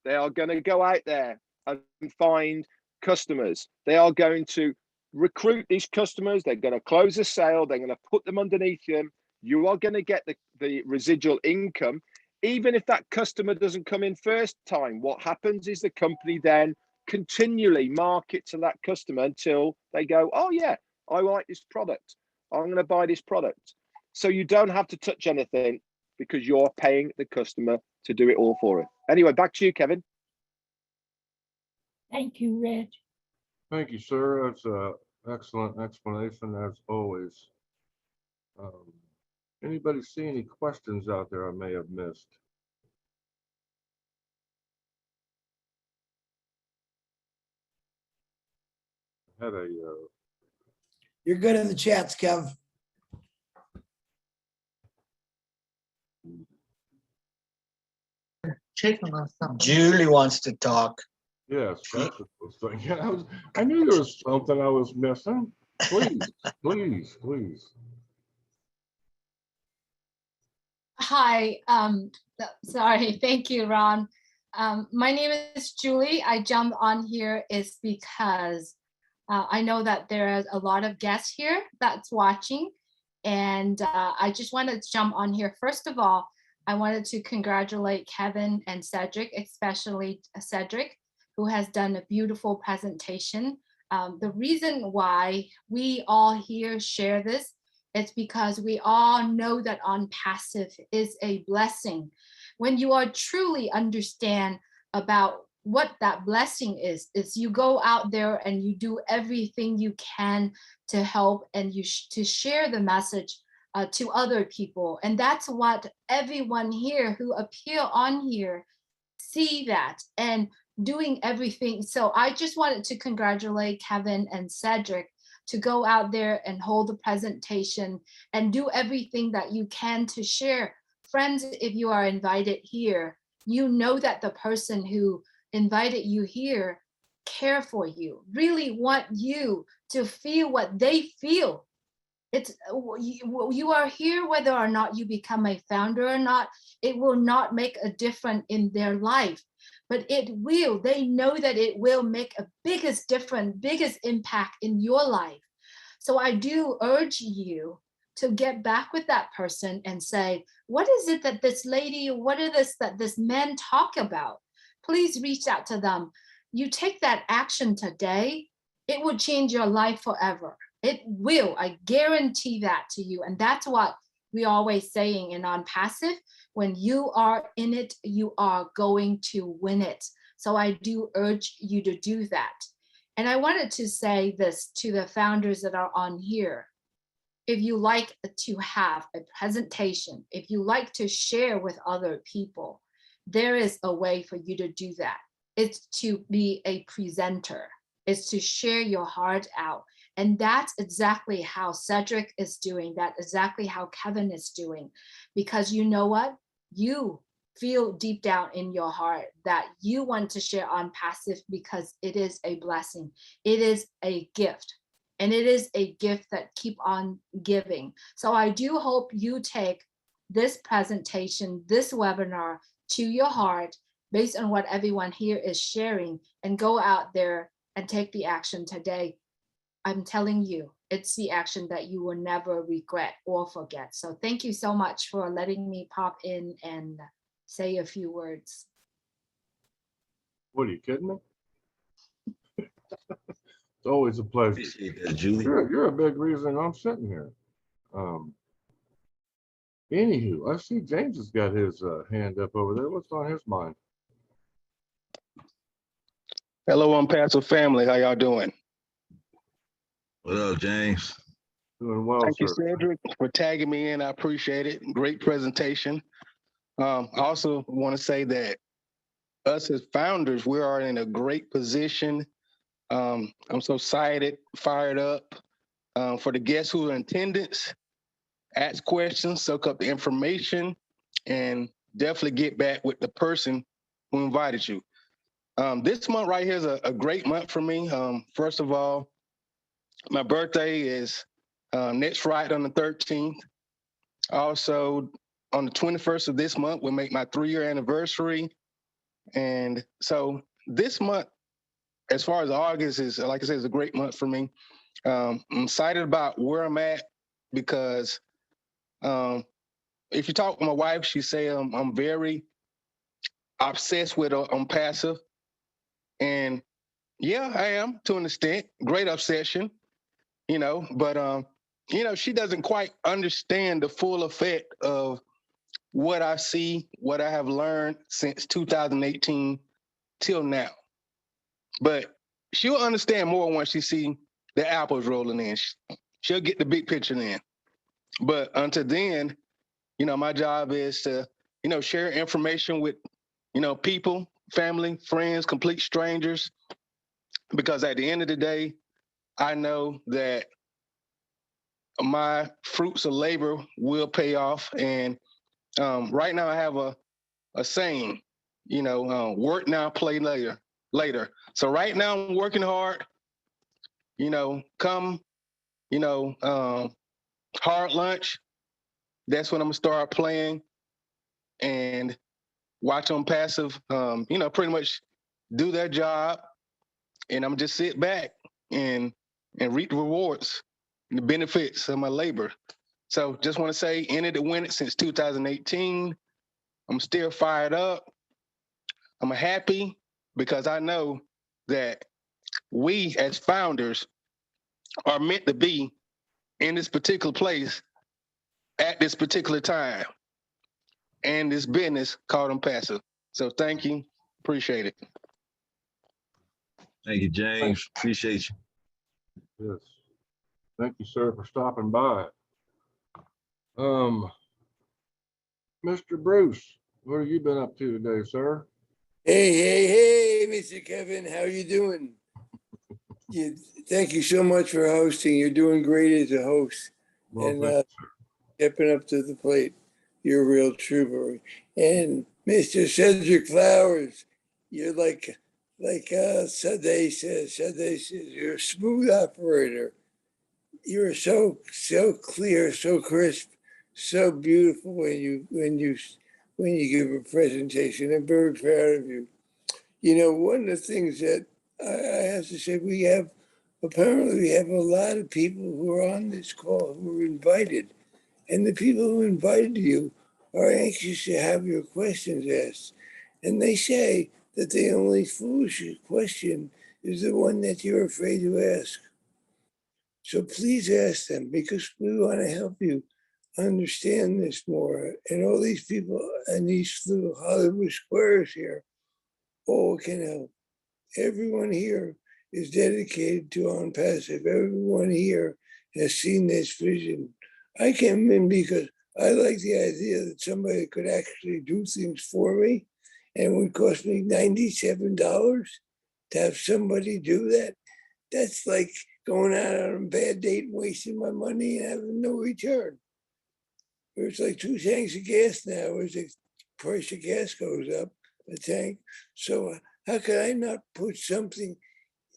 They are going to go out there and find customers. They are going to recruit these customers. They're going to close a sale. They're going to put them underneath them. You are going to get the residual income. Even if that customer doesn't come in first time, what happens is the company then continually market to that customer until they go, oh yeah, I like this product. I'm going to buy this product. So you don't have to touch anything because you're paying the customer to do it all for it. Anyway, back to you, Kevin. Thank you, Red. Thank you, sir. That's an excellent explanation as always. Anybody see any questions out there I may have missed? I had a You're good in the chats, Kev. Julie wants to talk. Yes, that's what I was thinking. I knew there was something I was missing. Please, please, please. Hi, sorry, thank you, Ron. My name is Julie. I jumped on here is because I know that there are a lot of guests here that's watching, and I just wanted to jump on here. First of all, I wanted to congratulate Kevin and Cedric, especially Cedric, who has done a beautiful presentation. The reason why we all here share this, it's because we all know that on passive is a blessing. When you are truly understand about what that blessing is you go out there and you do everything you can to help and to share the message to other people. And that's what everyone here who appear on here see that and doing everything. So I just wanted to congratulate Kevin and Cedric to go out there and hold the presentation and do everything that you can to share. Friends, if you are invited here, you know that the person who invited you here care for you, really want you to feel what they feel. It's you are here whether or not you become a founder or not. It will not make a difference in their life, but it will. They know that it will make a biggest difference, biggest impact in your life. So I do urge you to get back with that person and say, what is it that this lady, what is this that this man talk about? Please reach out to them. You take that action today, it will change your life forever. It will, I guarantee that to you. And that's what we always saying in On Passive, when you are in it, you are going to win it. So I do urge you to do that. And I wanted to say this to the founders that are on here. If you like to have a presentation, if you like to share with other people, there is a way for you to do that. It's to be a presenter. It's to share your heart out. And that's exactly how Cedric is doing, that's exactly how Kevin is doing. Because you know what? You feel deep down in your heart that you want to share On Passive because it is a blessing. It is a gift. And it is a gift that keep on giving. So I do hope you take this presentation, this webinar to your heart based on what everyone here is sharing and go out there and take the action today. I'm telling you, it's the action that you will never regret or forget. So thank you so much for letting me pop in and say a few words. What, are you kidding me? It's always a pleasure. Appreciate that, Julie. You're a big reason I'm sitting here. Anywho, I see James has got his hand up over there. What's on his mind? Hello, On Passive family. How y'all doing? What up, James? Doing well, Thank you, sir. Cedric, for tagging me in. I appreciate it. Great presentation. I also want to say that us as founders, we are in a great position. I'm so excited, fired up for the guests who are in attendance. Ask questions, soak up the information, and definitely get back with the person who invited you. This month right here is a great month for me. First of all, my birthday is next Friday on the 13th. Also, on the 21st of this month, we'll make my 3-year anniversary. And so this month, as far as August is, like I said, is a great month for me. I'm excited about where I'm at because if you talk with my wife, she say I'm very obsessed with On Passive. And yeah, I am to an extent, great obsession, but she doesn't quite understand the full effect of what I see, what I have learned since 2018 till now. But she'll understand more once she see the apples rolling in. She'll get the big picture then. But until then, my job is to, share information with, people, family, friends, complete strangers. Because at the end of the day, I know that my fruits of labor will pay off. And right now I have a saying, work now, play later. So right now I'm working hard, come, hard lunch. That's when I'm gonna start playing and watch on passive, pretty much do their job. And I'm just sit back and reap the rewards, the benefits of my labor. So just want to say, in it to win it since 2018. I'm still fired up. I'm happy because I know that we as founders are meant to be in this particular place at this particular time and this business called Impassive. So thank you. Appreciate it. Thank you, James. Appreciate you. Yes. Thank you, sir, for stopping by. Mr. Bruce, what have you been up to today, sir? Hey, Mr. Kevin, how are you doing? Thank you so much for hosting. You're doing great as a host. Well, And thank stepping up to the plate. You're a real trooper. And Mr. Cedric Flowers, you're like Sade says, you're a smooth operator. You're so clear, so crisp, so beautiful when you give a presentation. I'm very proud of you. One of the things that I have to say, we have a lot of people who are on this call who were invited, and the people who invited you are anxious to have your questions asked. And they say that the only foolish question is the one that you're afraid to ask. So please ask them, because we want to help you understand this more. And all these people and these little Hollywood squares here all can help. Everyone here is dedicated to On Passive. Everyone here has seen this vision. I came in because I like the idea that somebody could actually do things for me, and it would cost me $97 to have somebody do that. That's like going out on a bad date and wasting my money and having no return. It's like 2 tanks of gas now as the price of gas goes up, a tank. So how could I not put something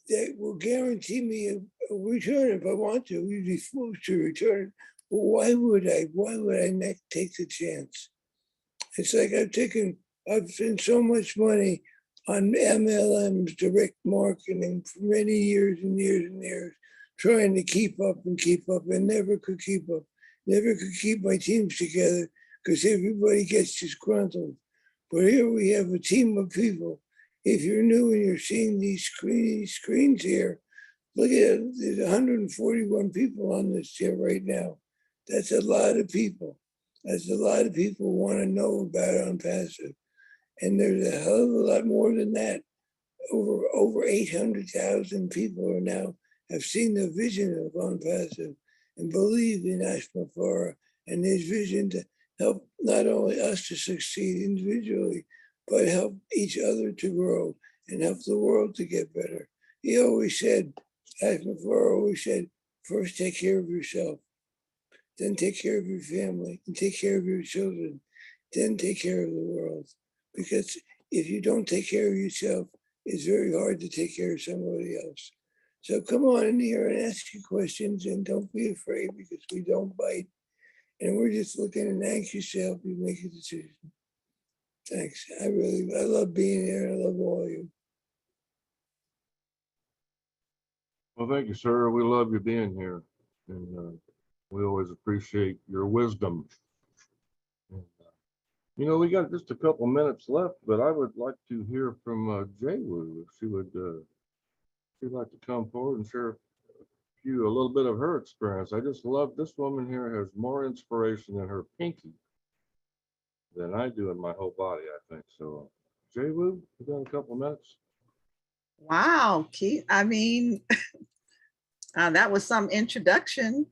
that will guarantee me a return if I want to? You'd be foolish to return it. Well, why would I? Why would I not take the chance? It's like I've spent so much money on MLMs, direct marketing, for many years and years and years, trying to keep up, and never could keep up. Never could keep my teams together because everybody gets disgruntled. But here we have a team of people. If you're new and you're seeing these screens here, look at it. There's 141 people on this here right now. That's a lot of people. That's a lot of people who want to know about On Passive. And there's a hell of a lot more than that. Over 800,000 people are now have seen the vision of On Passive and believe in Ashma Farah and his vision to help not only us to succeed individually, but help each other to grow and help the world to get better. He always said, Ashma Farah always said, first take care of yourself, then take care of your family, and take care of your children, then take care of the world. Because if you don't take care of yourself, it's very hard to take care of somebody else. So come on in here and ask your questions, and don't be afraid, because we don't bite. And we're just looking and anxious to help you make a decision. Thanks. I love being here. I love all of you. Well, thank you, sir. We love you being here, and we always appreciate your wisdom. And, we got just a couple minutes left, but I would like to hear from Jay Wu, if she'd like to come forward and share a little bit of her experience. I just love this woman here has more inspiration in her pinky than I do in my whole body, I think. So, Jay Wu, you got a couple minutes? Wow, Keith. I mean, that was some introduction.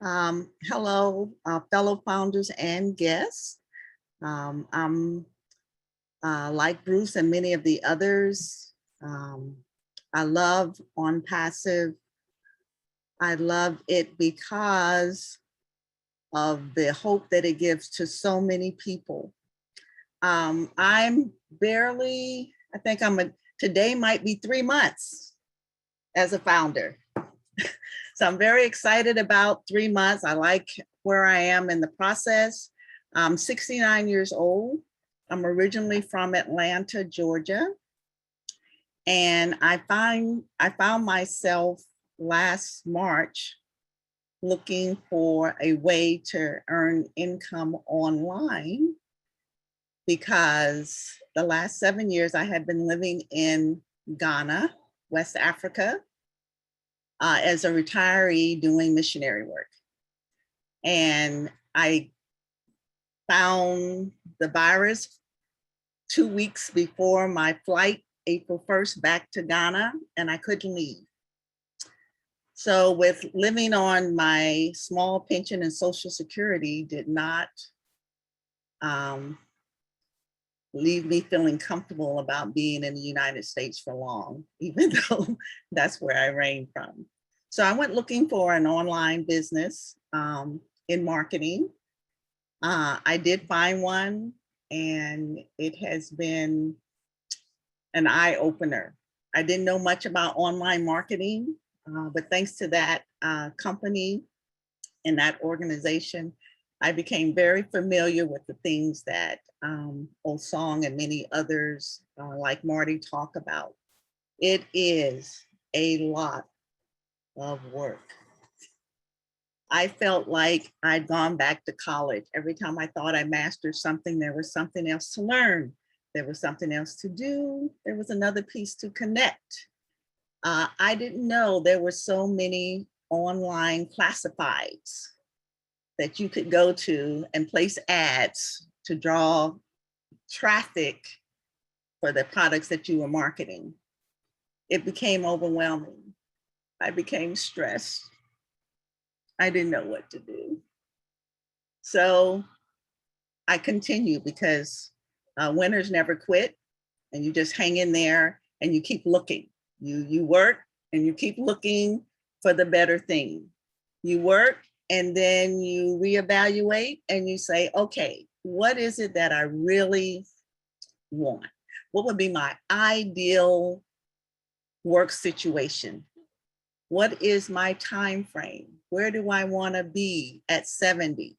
Hello, fellow founders and guests. I'm like Bruce and many of the others. I love On Passive. I love it because of the hope that it gives to so many people. I'm barely, I think today might be 3 months as a founder. So I'm very excited about 3 months. I like where I am in the process. I'm 69 years old. I'm originally from Atlanta, Georgia. And I found myself last March looking for a way to earn income online, because the last 7 years I had been living in Ghana, West Africa, as a retiree doing missionary work. And I found the virus 2 weeks before my flight, April 1st, back to Ghana, and I couldn't leave. So with living on my small pension and Social Security did not leave me feeling comfortable about being in the United States for long, even though that's where I reigned from. So I went looking for an online business in marketing. I did find one, and it has been an eye opener. I didn't know much about online marketing, but thanks to that company and that organization, I became very familiar with the things that Osong and many others like Marty talk about. It is a lot of work. I felt like I'd gone back to college. Every time I thought I mastered something, there was something else to learn. There was something else to do. There was another piece to connect. I didn't know there were so many online classifieds that you could go to and place ads to draw traffic for the products that you were marketing. It became overwhelming. I became stressed. I didn't know what to do. So I continued, because winners never quit, and you just hang in there and you keep looking. You work and you keep looking for the better thing. You work and then you reevaluate and you say, okay, what is it that I really want? What would be my ideal work situation? What is my time frame? Where do I want to be at 70?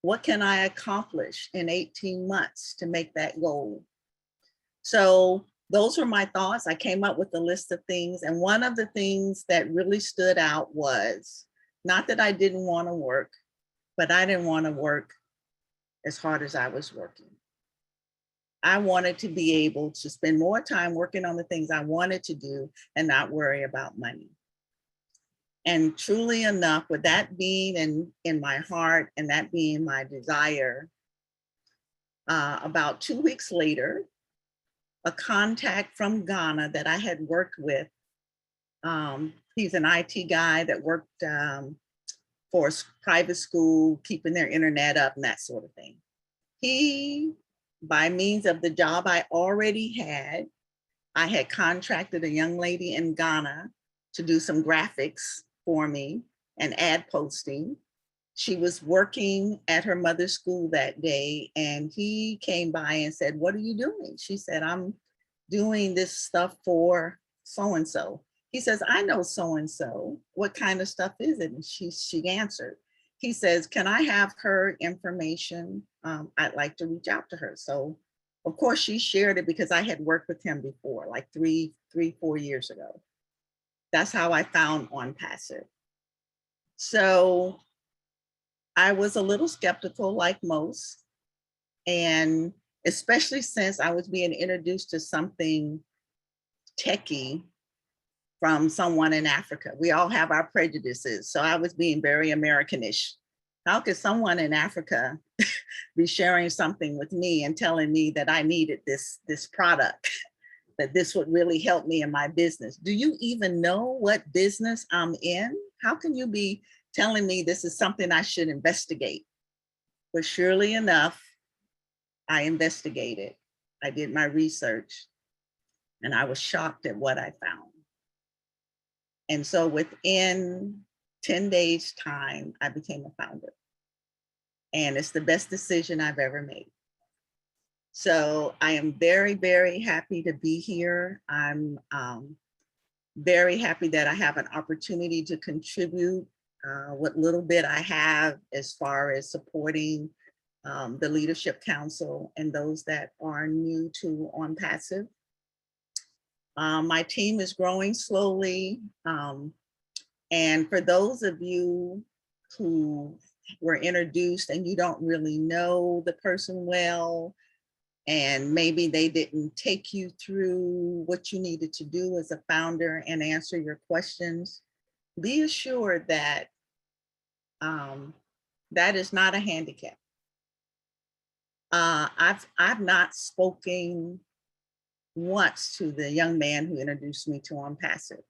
What can I accomplish in 18 months to make that goal? So those were my thoughts. I came up with a list of things. And one of the things that really stood out was, not that I didn't want to work, but I didn't want to work as hard as I was working. I wanted to be able to spend more time working on the things I wanted to do and not worry about money. And truly enough, with that being in my heart and that being my desire, about 2 weeks later, a contact from Ghana that I had worked with, he's an IT guy that worked for a private school, keeping their internet up and that sort of thing. He, by means of the job I already had, I had contracted a young lady in Ghana to do some graphics for me and ad posting. She was working at her mother's school that day, and he came by and said, "What are you doing?" She said, "I'm doing this stuff for so-and-so." He says, "I know so-and-so. What kind of stuff is it?" And she answered. He says, "Can I have her information? I'd like to reach out to her." So of course she shared it, because I had worked with him before, like 4 years ago. That's how I found OnPassive. So I was a little skeptical, like most, and especially since I was being introduced to something techie from someone in Africa. We all have our prejudices, so I was being very Americanish. How could someone in Africa be sharing something with me and telling me that I needed this product, that this would really help me in my business? Do you even know what business I'm in? How can you be telling me this is something I should investigate? But surely enough, I investigated. I did my research, and I was shocked at what I found. And so within 10 days time, I became a founder. And it's the best decision I've ever made. So I am very, very happy to be here. I'm very happy that I have an opportunity to contribute what little bit I have as far as supporting the Leadership Council and those that are new to On Passive. My team is growing slowly. And for those of you who were introduced and you don't really know the person well, and maybe they didn't take you through what you needed to do as a founder and answer your questions, be assured that that is not a handicap. I've not spoken once to the young man who introduced me to On Passive.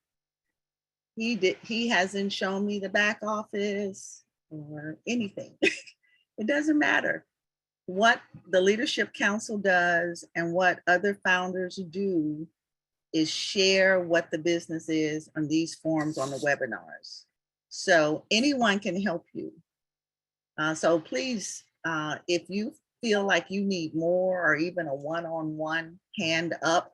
He hasn't shown me the back office or anything. It doesn't matter. What the Leadership Council does and what other founders do is share what the business is on these forums on the webinars. So anyone can help you. So please, if you feel like you need more or even a one-on-one, hand up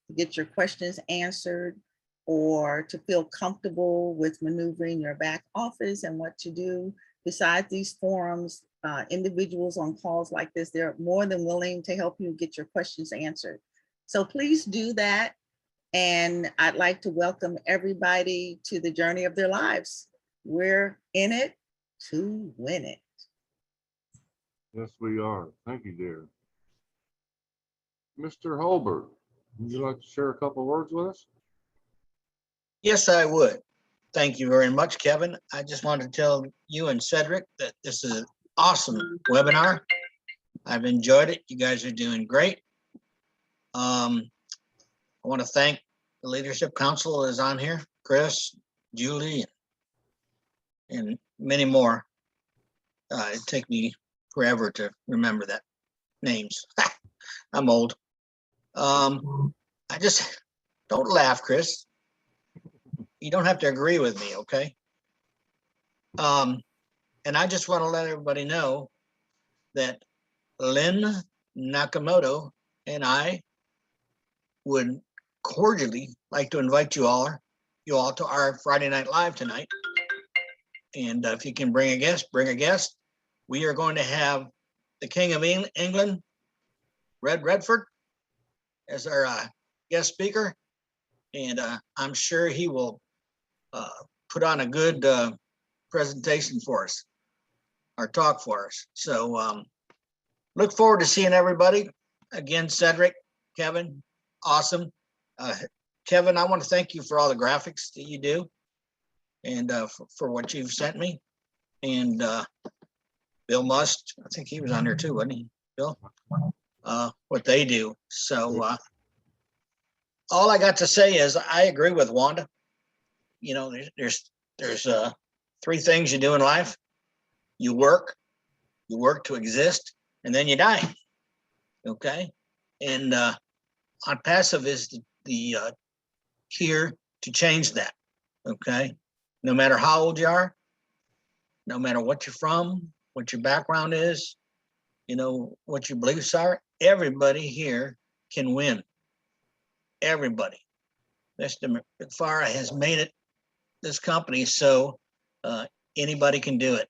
to get your questions answered, or to feel comfortable with maneuvering your back office and what to do. Besides these forums, individuals on calls like this, they're more than willing to help you get your questions answered. So please do that. And I'd like to welcome everybody to the journey of their lives. We're in it to win it. Yes, we are. Thank you, dear. Mr. Holbert, would you like to share a couple of words with us? Yes, I would. Thank you very much, Kevin. I just wanted to tell you and Cedric that this is an awesome webinar. I've enjoyed it. You guys are doing great. I want to thank the Leadership Council is on here, Chris, Julie, and many more. It'd take me forever to remember that names. I'm old. I just don't laugh, Chris. You don't have to agree with me, okay? And I just want to let everybody know that Lynn Nakamoto and I would cordially like to invite you all to our Friday Night Live tonight. And if you can bring a guest, bring a guest. We are going to have the King of England, Red Redford, as our guest speaker. And I'm sure he will put on a good presentation for us, or talk for us. So look forward to seeing everybody. Again, Cedric, Kevin, awesome. Kevin, I want to thank you for all the graphics that you do and for what you've sent me. And Bill Must, I think he was on there too, wasn't he, Bill? What they do. So all I got to say is I agree with Wanda. You know, there's three things you do in life. You work to exist, and then you die. Okay, and On Passive is the here to change that. Okay, no matter how old you are, no matter what you're from, what your background is, you know, what your beliefs are, everybody here can win. Everybody. Mr. McFarland has made it this company so anybody can do it.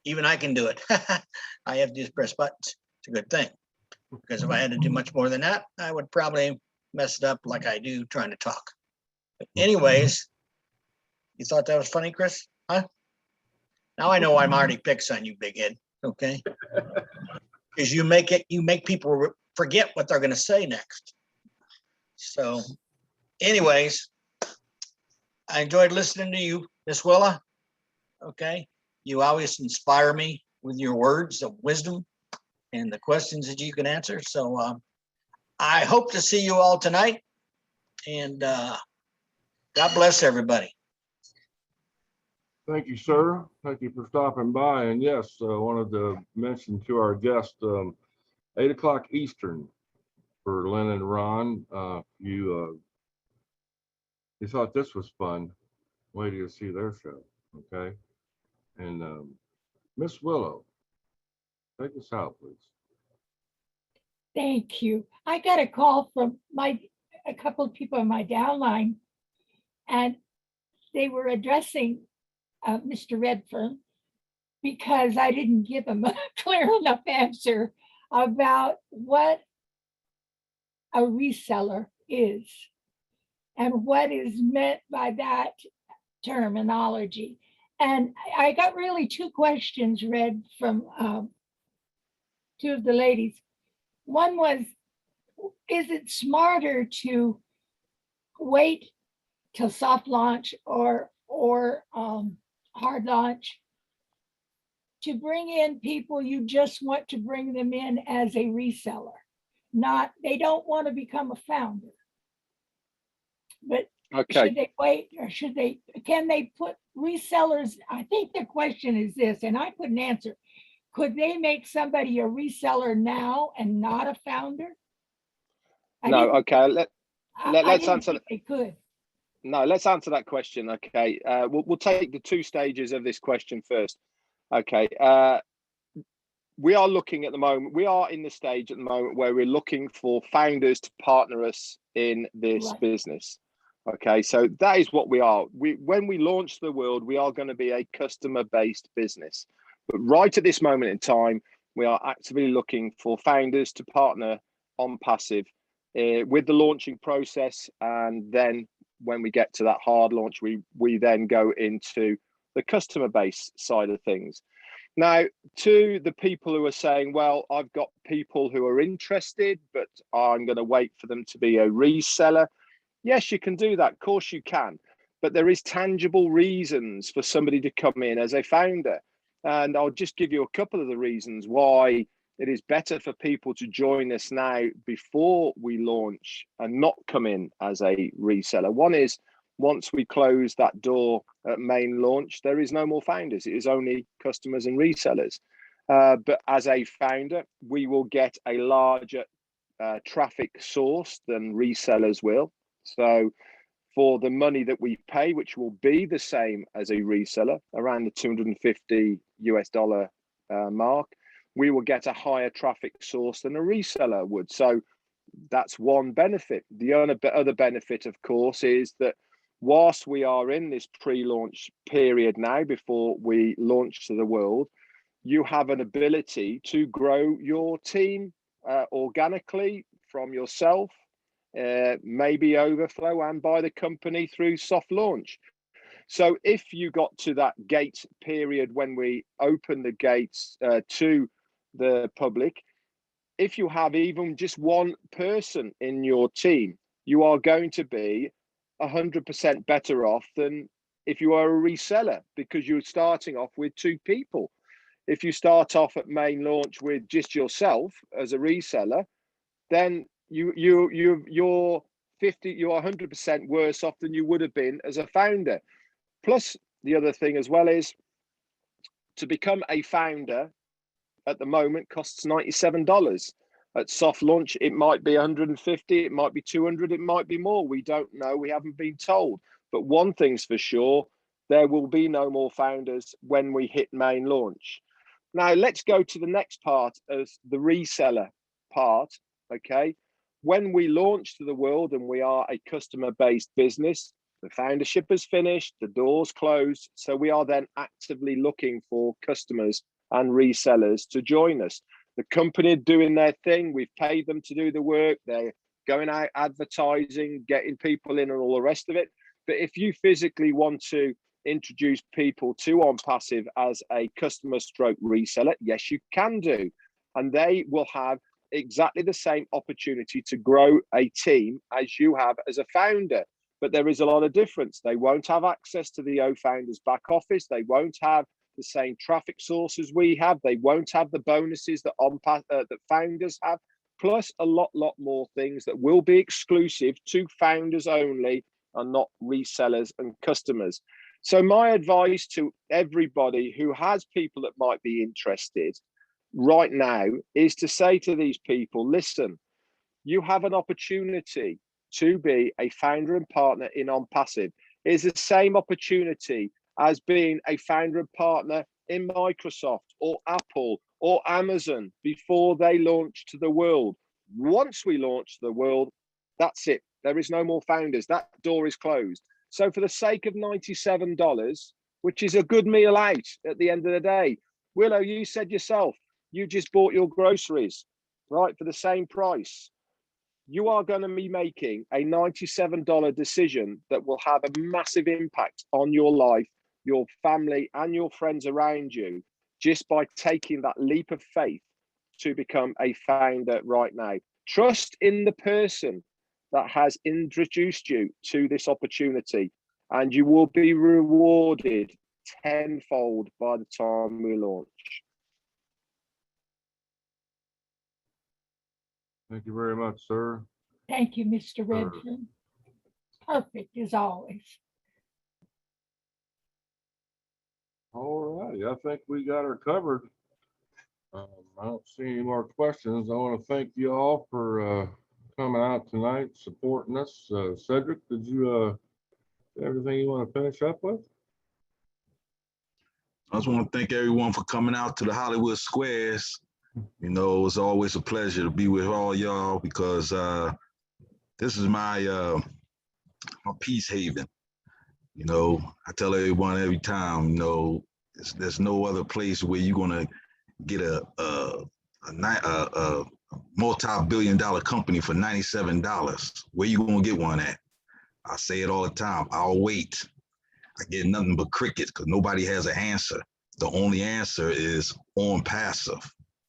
Even I can do it. I have to just press buttons. It's a good thing. Because if I had to do much more than that, I would probably mess it up like I do trying to talk. But anyways, you thought that was funny, Chris? Huh? Now I know why Marty picks on you, big head. Okay? Because you make people forget what they're going to say next. So anyways, I enjoyed listening to you, Miss Willa. Okay? You always inspire me with your words of wisdom and the questions that you can answer. So I hope to see you all tonight. And God bless everybody. Thank you, sir. Thank you for stopping by. And yes, I wanted to mention to our guest, 8 o'clock Eastern for Lynn and Ron. You thought this was fun, wait till you see their show, okay? And Miss Willow, take us out, please. Thank you. I got a call from a couple of people in my downline, and they were addressing Mr. Redfern because I didn't give them a clear enough answer about what a reseller is and what is meant by that terminology. And I got really two questions read from two of the ladies. One was, is it smarter to wait till soft launch or hard launch to bring in people you just want to bring them in as a reseller? Not, they don't want to become a founder. But Okay. should they wait, or can they put resellers? I think the question is this, and I couldn't answer. Could they make somebody a reseller now and not a founder? No, okay. Let's answer. They could. No, let's answer that question. Okay. We'll take the two stages of this question first. Okay. We are looking at the moment, we are in the stage at the moment where we're looking for founders to partner us in this business. Okay, so that is what we are. When we launch the world, we are going to be a customer-based business. But right at this moment in time, we are actively looking for founders to partner on Passive with the launching process. And then when we get to that hard launch, we then go into the customer base side of things. Now, to the people who are saying, well, I've got people who are interested, but I'm going to wait for them to be a reseller. Yes, you can do that. Of course you can. But there is tangible reasons for somebody to come in as a founder. And I'll just give you a couple of the reasons why it is better for people to join us now before we launch and not come in as a reseller. One is, once we close that door at main launch, there is no more founders. It is only customers and resellers. But as a founder, we will get a larger traffic source than resellers will. So for the money that we pay, which will be the same as a reseller, around the $250 mark, we will get a higher traffic source than a reseller would. So that's one benefit. The other benefit, of course, is that whilst we are in this pre-launch period now before we launch to the world, you have an ability to grow your team organically from yourself, maybe overflow and by the company through soft launch. So if you got to that gate period when we open the gates to the public, if you have even just one person in your team, you are going to be 100% better off than if you are a reseller, because you're starting off with two people. If you start off at main launch with just yourself as a reseller, then you're 100% worse off than you would have been as a founder. Plus, the other thing as well is, to become a founder at the moment costs $97. At soft launch, it might be 150, it might be 200, it might be more. We don't know, we haven't been told. But one thing's for sure, there will be no more founders when we hit main launch. Now, let's go to the next part of the reseller part, okay? When we launch to the world and we are a customer-based business, the foundership is finished, the doors closed, so we are then actively looking for customers and resellers to join us. The company doing their thing, we've paid them to do the work, they're going out advertising, getting people in and all the rest of it. But if you physically want to introduce people to OnPassive as a customer stroke reseller, yes, you can do. And they will have exactly the same opportunity to grow a team as you have as a founder. But there is a lot of difference. They won't have access to the O-Founders back office. They won't have the same traffic sources we have. They won't have the bonuses that that founders have, plus a lot more things that will be exclusive to founders only and not resellers and customers. So my advice to everybody who has people that might be interested right now is to say to these people, listen, you have an opportunity to be a founder and partner in OnPassive. It is the same opportunity as being a founder and partner in Microsoft or Apple or Amazon before they launch to the world. Once we launch the world, that's it. There is no more founders. That door is closed. So for the sake of $97, which is a good meal out at the end of the day, Willow, you said yourself, you just bought your groceries, right, for the same price. You are going to be making a $97 decision that will have a massive impact on your life, your family, and your friends around you, just by taking that leap of faith to become a founder right now. Trust in the person that has introduced you to this opportunity, and you will be rewarded tenfold by the time we launch. Thank you very much, sir. Thank you, Mr. Redfern. Perfect as always. All righty, I think we got her covered. I don't see any more questions. I want to thank you all for coming out tonight, supporting us. Cedric, did you everything you want to finish up with? I just want to thank everyone for coming out to the Hollywood Squares. You know, it was always a pleasure to be with all y'all, because this is my peace haven. You know, I tell everyone every time, you know, there's no other place where you're gonna get a multi-billion-dollar company for $97. Where you gonna get one at? I say it all the time. I'll wait. I get nothing but crickets because nobody has an answer. The only answer is on passive.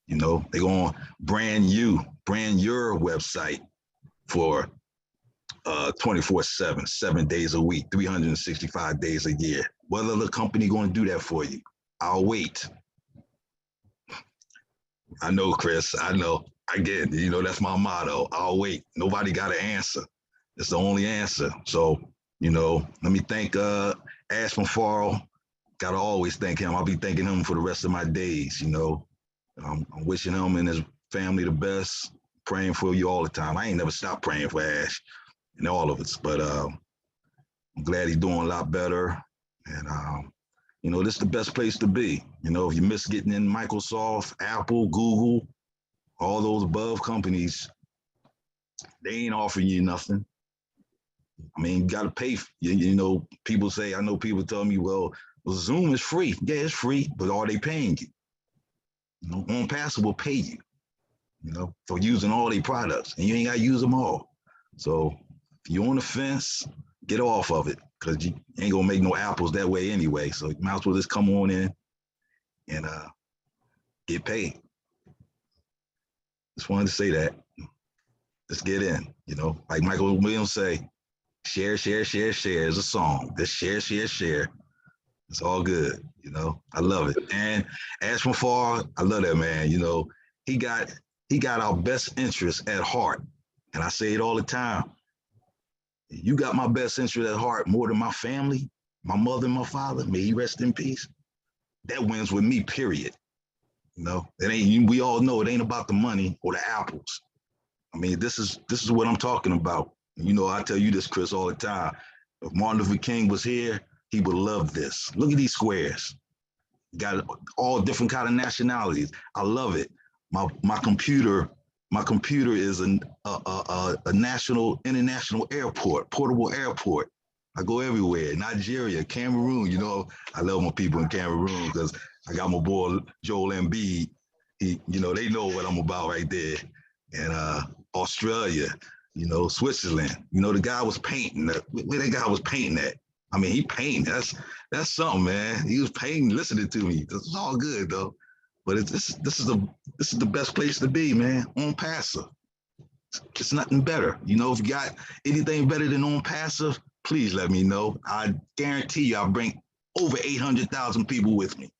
You know, they're gonna brand your website for 24/7, 7 days a week, 365 days a year. What other company going to do that for you? I'll wait. I know, Chris. I know. I get it. You know, that's my motto. I'll wait. Nobody got an answer. It's the only answer. So, you know, let me thank Ash McFarl. Gotta always thank him. I'll be thanking him for the rest of my days. You know, I'm wishing him and his family the best. Praying for you all the time. I ain't never stopped praying for Ash and all of us, but I'm glad he's doing a lot better. And you know, this is the best place to be. You know, if you miss getting in Microsoft, Apple, Google, all those above companies, they ain't offering you nothing. I mean, you got to pay. You know, people say, I know people tell me, well, Zoom is free. Yeah, it's free, but are they paying you? You know, OnPassive will pay you, you know, for using all their products, and you ain't got to use them all. So if you're on the fence, get off of it, because you ain't going to make no apples that way anyway. So you might as well just come on in and get paid. Just wanted to say that. Let's get in, you know, like Michael Williams say, share, share, share, share is a song. Just share, share, share. It's all good, you know. I love it. And Ash McFarl, I love that man. You know, he got our best interests at heart. And I say it all the time. You got my best interest at heart more than my family, my mother and my father. May he rest in peace. That wins with me, period. You know, it ain't. We all know it ain't about the money or the apples. I mean, this is what I'm talking about. You know, I tell you this, Chris, all the time. If Martin Luther King was here, he would love this. Look at these squares. Got all different kind of nationalities. I love it. My computer is a national, international airport, portable airport. I go everywhere. Nigeria, Cameroon. You know, I love my people in Cameroon because I got my boy Joel Embiid. He, you know, they know what I'm about right there. And Australia, you know, Switzerland. You know, the guy was painting. Where that guy was painting at? I mean, he painted. That's something, man. He was painting, listening to me. It's all good though. But this is the best place to be, man. OnPassive. It's nothing better. You know, if you got anything better than OnPassive, please let me know. I guarantee you I'll bring over 800,000 people with me.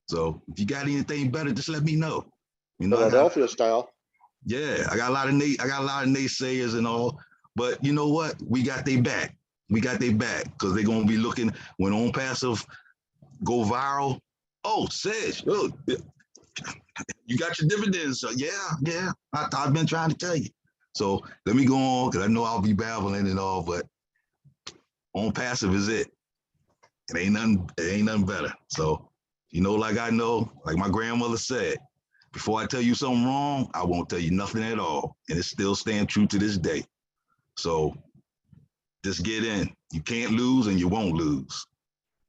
So if you got anything better, just let me know. You know, Philadelphia style. Yeah, I got a lot of naysayers and all, but you know what? We got their back. We got their back because they're gonna be looking when OnPassive go viral. Oh, Sedge, look, you got your dividends. So yeah. I've been trying to tell you. So let me go on because I know I'll be babbling and all, but OnPassive is it. It ain't nothing better. So, you know, like I know, like my grandmother said, Before I tell you something wrong, I won't tell you nothing at all. And it's still staying true to this day. So just get in. You can't lose and you won't lose.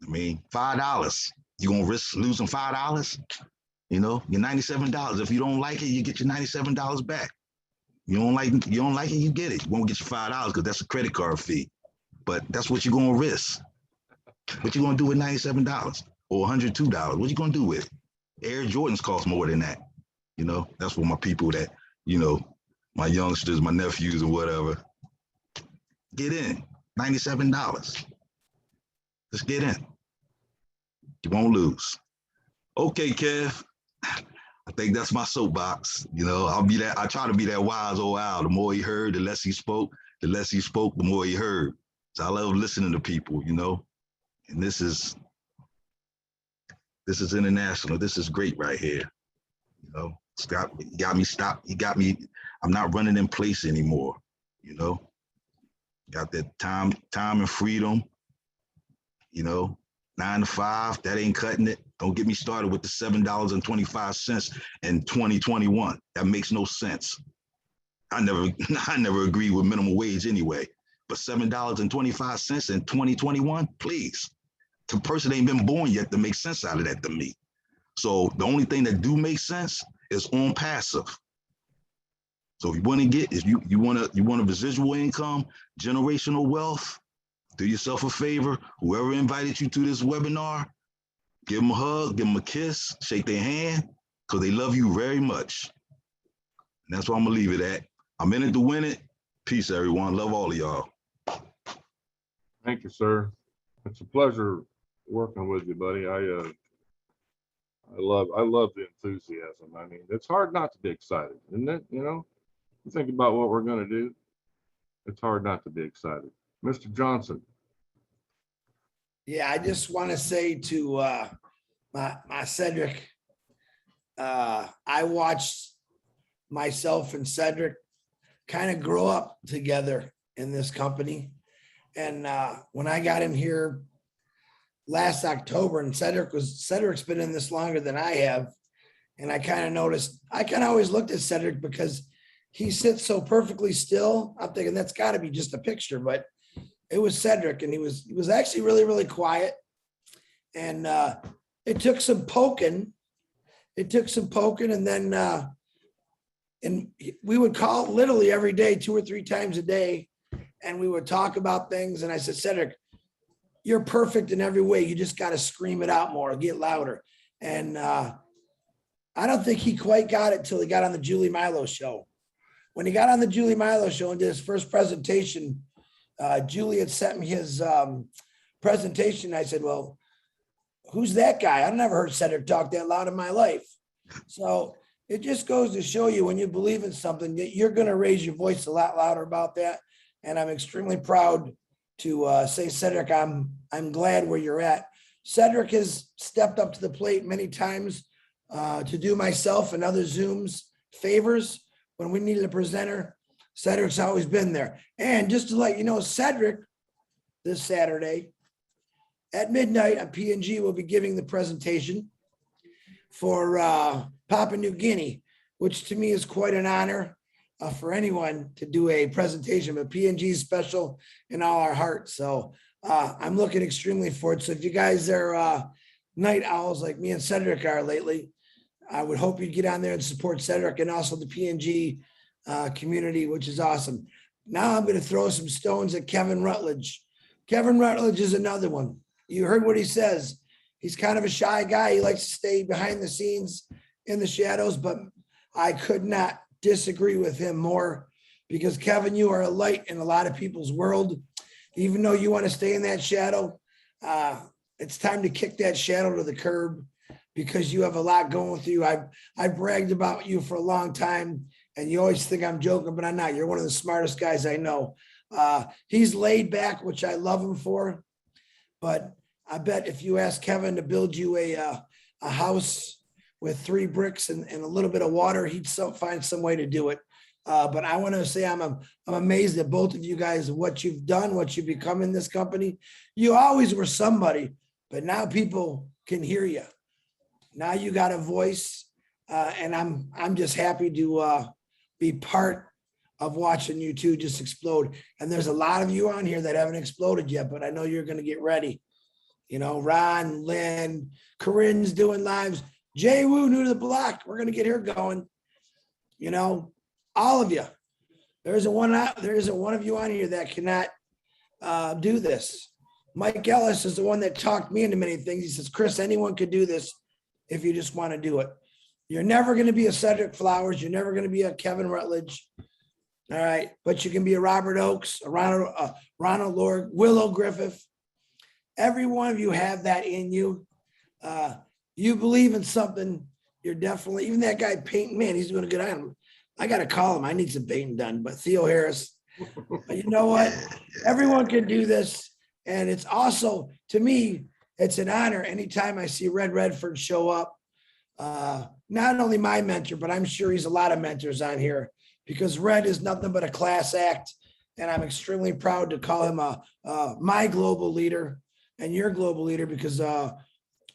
I mean, $5. You gonna risk losing $5? You know, your $97. If you don't like it, you get your $97 back. You don't like it, you get it. You won't get your $5 because that's a credit card fee. But that's what you're gonna risk. What you gonna do with $97 or $102? What you gonna do with it? Air Jordans cost more than that. You know, that's for my people that, you know, my youngsters, my nephews and whatever. Get in, $97. Just get in. You won't lose. Okay, Kev. I think that's my soapbox. You know, I try to be that wise old owl. The more he heard, the less he spoke. The less he spoke, the more he heard. So I love listening to people, you know. And this is international. This is great right here. You know, you got me stopped. You got me. I'm not running in place anymore. You know, got that time and freedom. You know, 9 to 5. That ain't cutting it. Don't get me started with the $7.25 in 2021. That makes no sense. I never agreed with minimum wage anyway. But $7.25 in 2021, please. The person ain't been born yet to make sense out of that to me. So the only thing that do make sense is on passive. So if you want to get, if you want a residual income, generational wealth, do yourself a favor. Whoever invited you to this webinar, give them a hug, give them a kiss, shake their hand, because they love you very much. And that's where I'm gonna leave it at. I'm in it to win it. Peace, everyone. Love all of y'all. Thank you, sir. It's a pleasure working with you, buddy. I love the enthusiasm. I mean, it's hard not to be excited, isn't it? You know, you think about what we're going to do. It's hard not to be excited. Mr. Johnson. Yeah, I just want to say to my Cedric, I watched myself and Cedric kind of grow up together in this company. And when I got in here last October, and Cedric's been in this longer than I have, and I kind of noticed, I kind of always looked at Cedric because he sits so perfectly still. I'm thinking that's got to be just a picture, but it was Cedric, and he was actually really, really quiet. And it took some poking. And then and we would call literally every day, 2 or 3 times a day. And we would talk about things. And I said, Cedric, you're perfect in every way. You just got to scream it out more, get louder. And I don't think he quite got it till he got on the Julie Milo show. When he got on the Julie Milo show and did his first presentation, Julie had sent me his presentation. I said, well, who's that guy? I've never heard Cedric talk that loud in my life. So it just goes to show you, when you believe in something, you're going to raise your voice a lot louder about that. And I'm extremely proud to say, Cedric, I'm glad where you're at. Cedric has stepped up to the plate many times to do myself and other Zooms favors when we needed a presenter. Cedric's always been there. And just to let you know, Cedric, this Saturday at midnight on P&G will be giving the presentation for Papua New Guinea, which to me is quite an honor. For anyone to do a presentation, but P&G is special in all our hearts. So I'm looking extremely forward. So if you guys are night owls like me and Cedric are lately, I would hope you'd get on there and support Cedric and also the P&G community, which is awesome. Now I'm going to throw some stones at Kevin Rutledge. Kevin Rutledge is another one. You heard what he says. He's kind of a shy guy. He likes to stay behind the scenes in the shadows, but I could not disagree with him more, because Kevin, you are a light in a lot of people's world. Even though you want to stay in that shadow, it's time to kick that shadow to the curb, because you have a lot going with you. I've bragged about you for a long time, and you always think I'm joking, but I'm not. You're one of the smartest guys I know. He's laid back, which I love him for. But I bet if you ask Kevin to build you a house with 3 bricks and a little bit of water, he'd find some way to do it. But I want to say I'm amazed at both of you guys, what you've done, what you've become in this company. You always were somebody, but now people can hear you. Now you got a voice, And I'm just happy to be part of watching you two just explode. And there's a lot of you on here that haven't exploded yet, but I know you're going to get ready. You know, Ron, Lynn, Corinne's doing lives. Jay Woo, new to the block. We're going to get her going. You know, all of you. There isn't one of you on here that cannot do this. Mike Ellis is the one that talked me into many things. He says, Chris, anyone could do this if you just want to do it. You're never going to be a Cedric Flowers. You're never going to be a Kevin Rutledge. All right. But you can be a Robert Oakes, a Ronald Lord, Willow Griffith. Every one of you have that in you. You believe in something. You're definitely, even that guy painting, man, he's doing a good item. I got to call him. I need some painting done, but Theo Harris, but you know what? Everyone can do this. And it's also, to me, it's an honor anytime I see Red Redford show up. Not only my mentor, but I'm sure he's a lot of mentors on here, because Red is nothing but a class act. And I'm extremely proud to call him my global leader and your global leader, because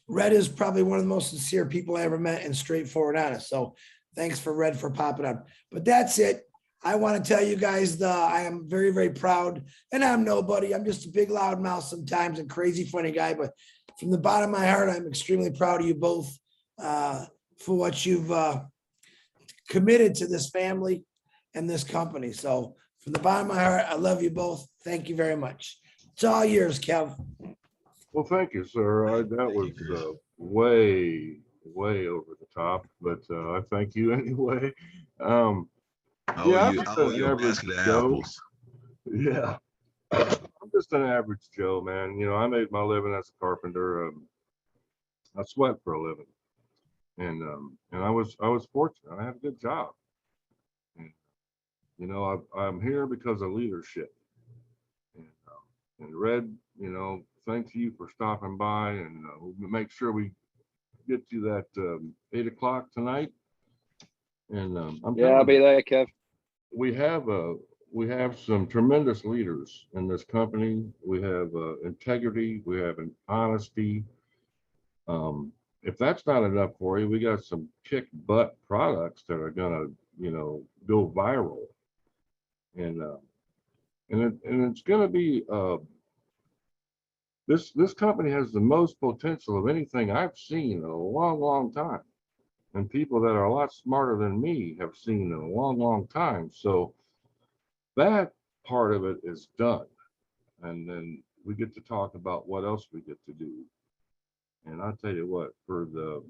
Red is probably one of the most sincere people I ever met and straightforward honest. So thanks for Red for popping up. But that's it. I want to tell you guys I am very, very proud, and I'm nobody. I'm just a big loud mouth sometimes and crazy funny guy. But from the bottom of my heart, I'm extremely proud of you both for what you've committed to this family and this company. So from the bottom of my heart, I love you both. Thank you very much. It's all yours, Kev. Well, thank you, sir. That was way, way over the top, but I thank you anyway. Yeah, I'm just an average Joe. Yeah, I'm just an average Joe, man. You know, I made my living as a carpenter. I sweat for a living, and I was fortunate. I had a good job, and you know, I'm here because of leadership. And Red, you know, thanks you for stopping by, and we'll make sure we get you that 8 o'clock tonight. And I'll be there, Kev. We have some tremendous leaders in this company. We have integrity. We have an honesty. If that's not enough for you, we got some kick butt products that are gonna, you know, go viral, and it's gonna be this company has the most potential of anything I've seen in a long, long time. And people that are a lot smarter than me have seen in a long, long time. So that part of it is done. And then we get to talk about what else we get to do. And I'll tell you what, for the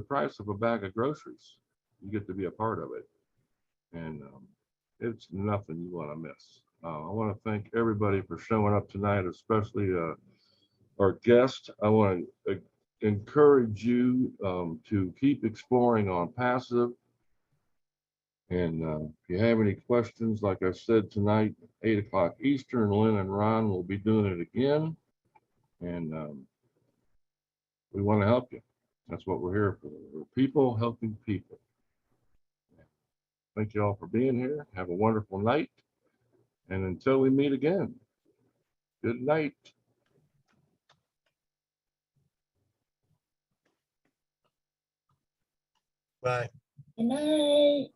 price of a bag of groceries, you get to be a part of it. And it's nothing you want to miss. I want to thank everybody for showing up tonight, especially our guest. I want to encourage you to keep exploring on passive. And if you have any questions, like I said tonight, 8 o'clock Eastern, Lynn and Ron will be doing it again. And we want to help you. That's what we're here for. We're people helping people. Thank you all for being here. Have a wonderful night. And until we meet again, good night. Bye. Good night.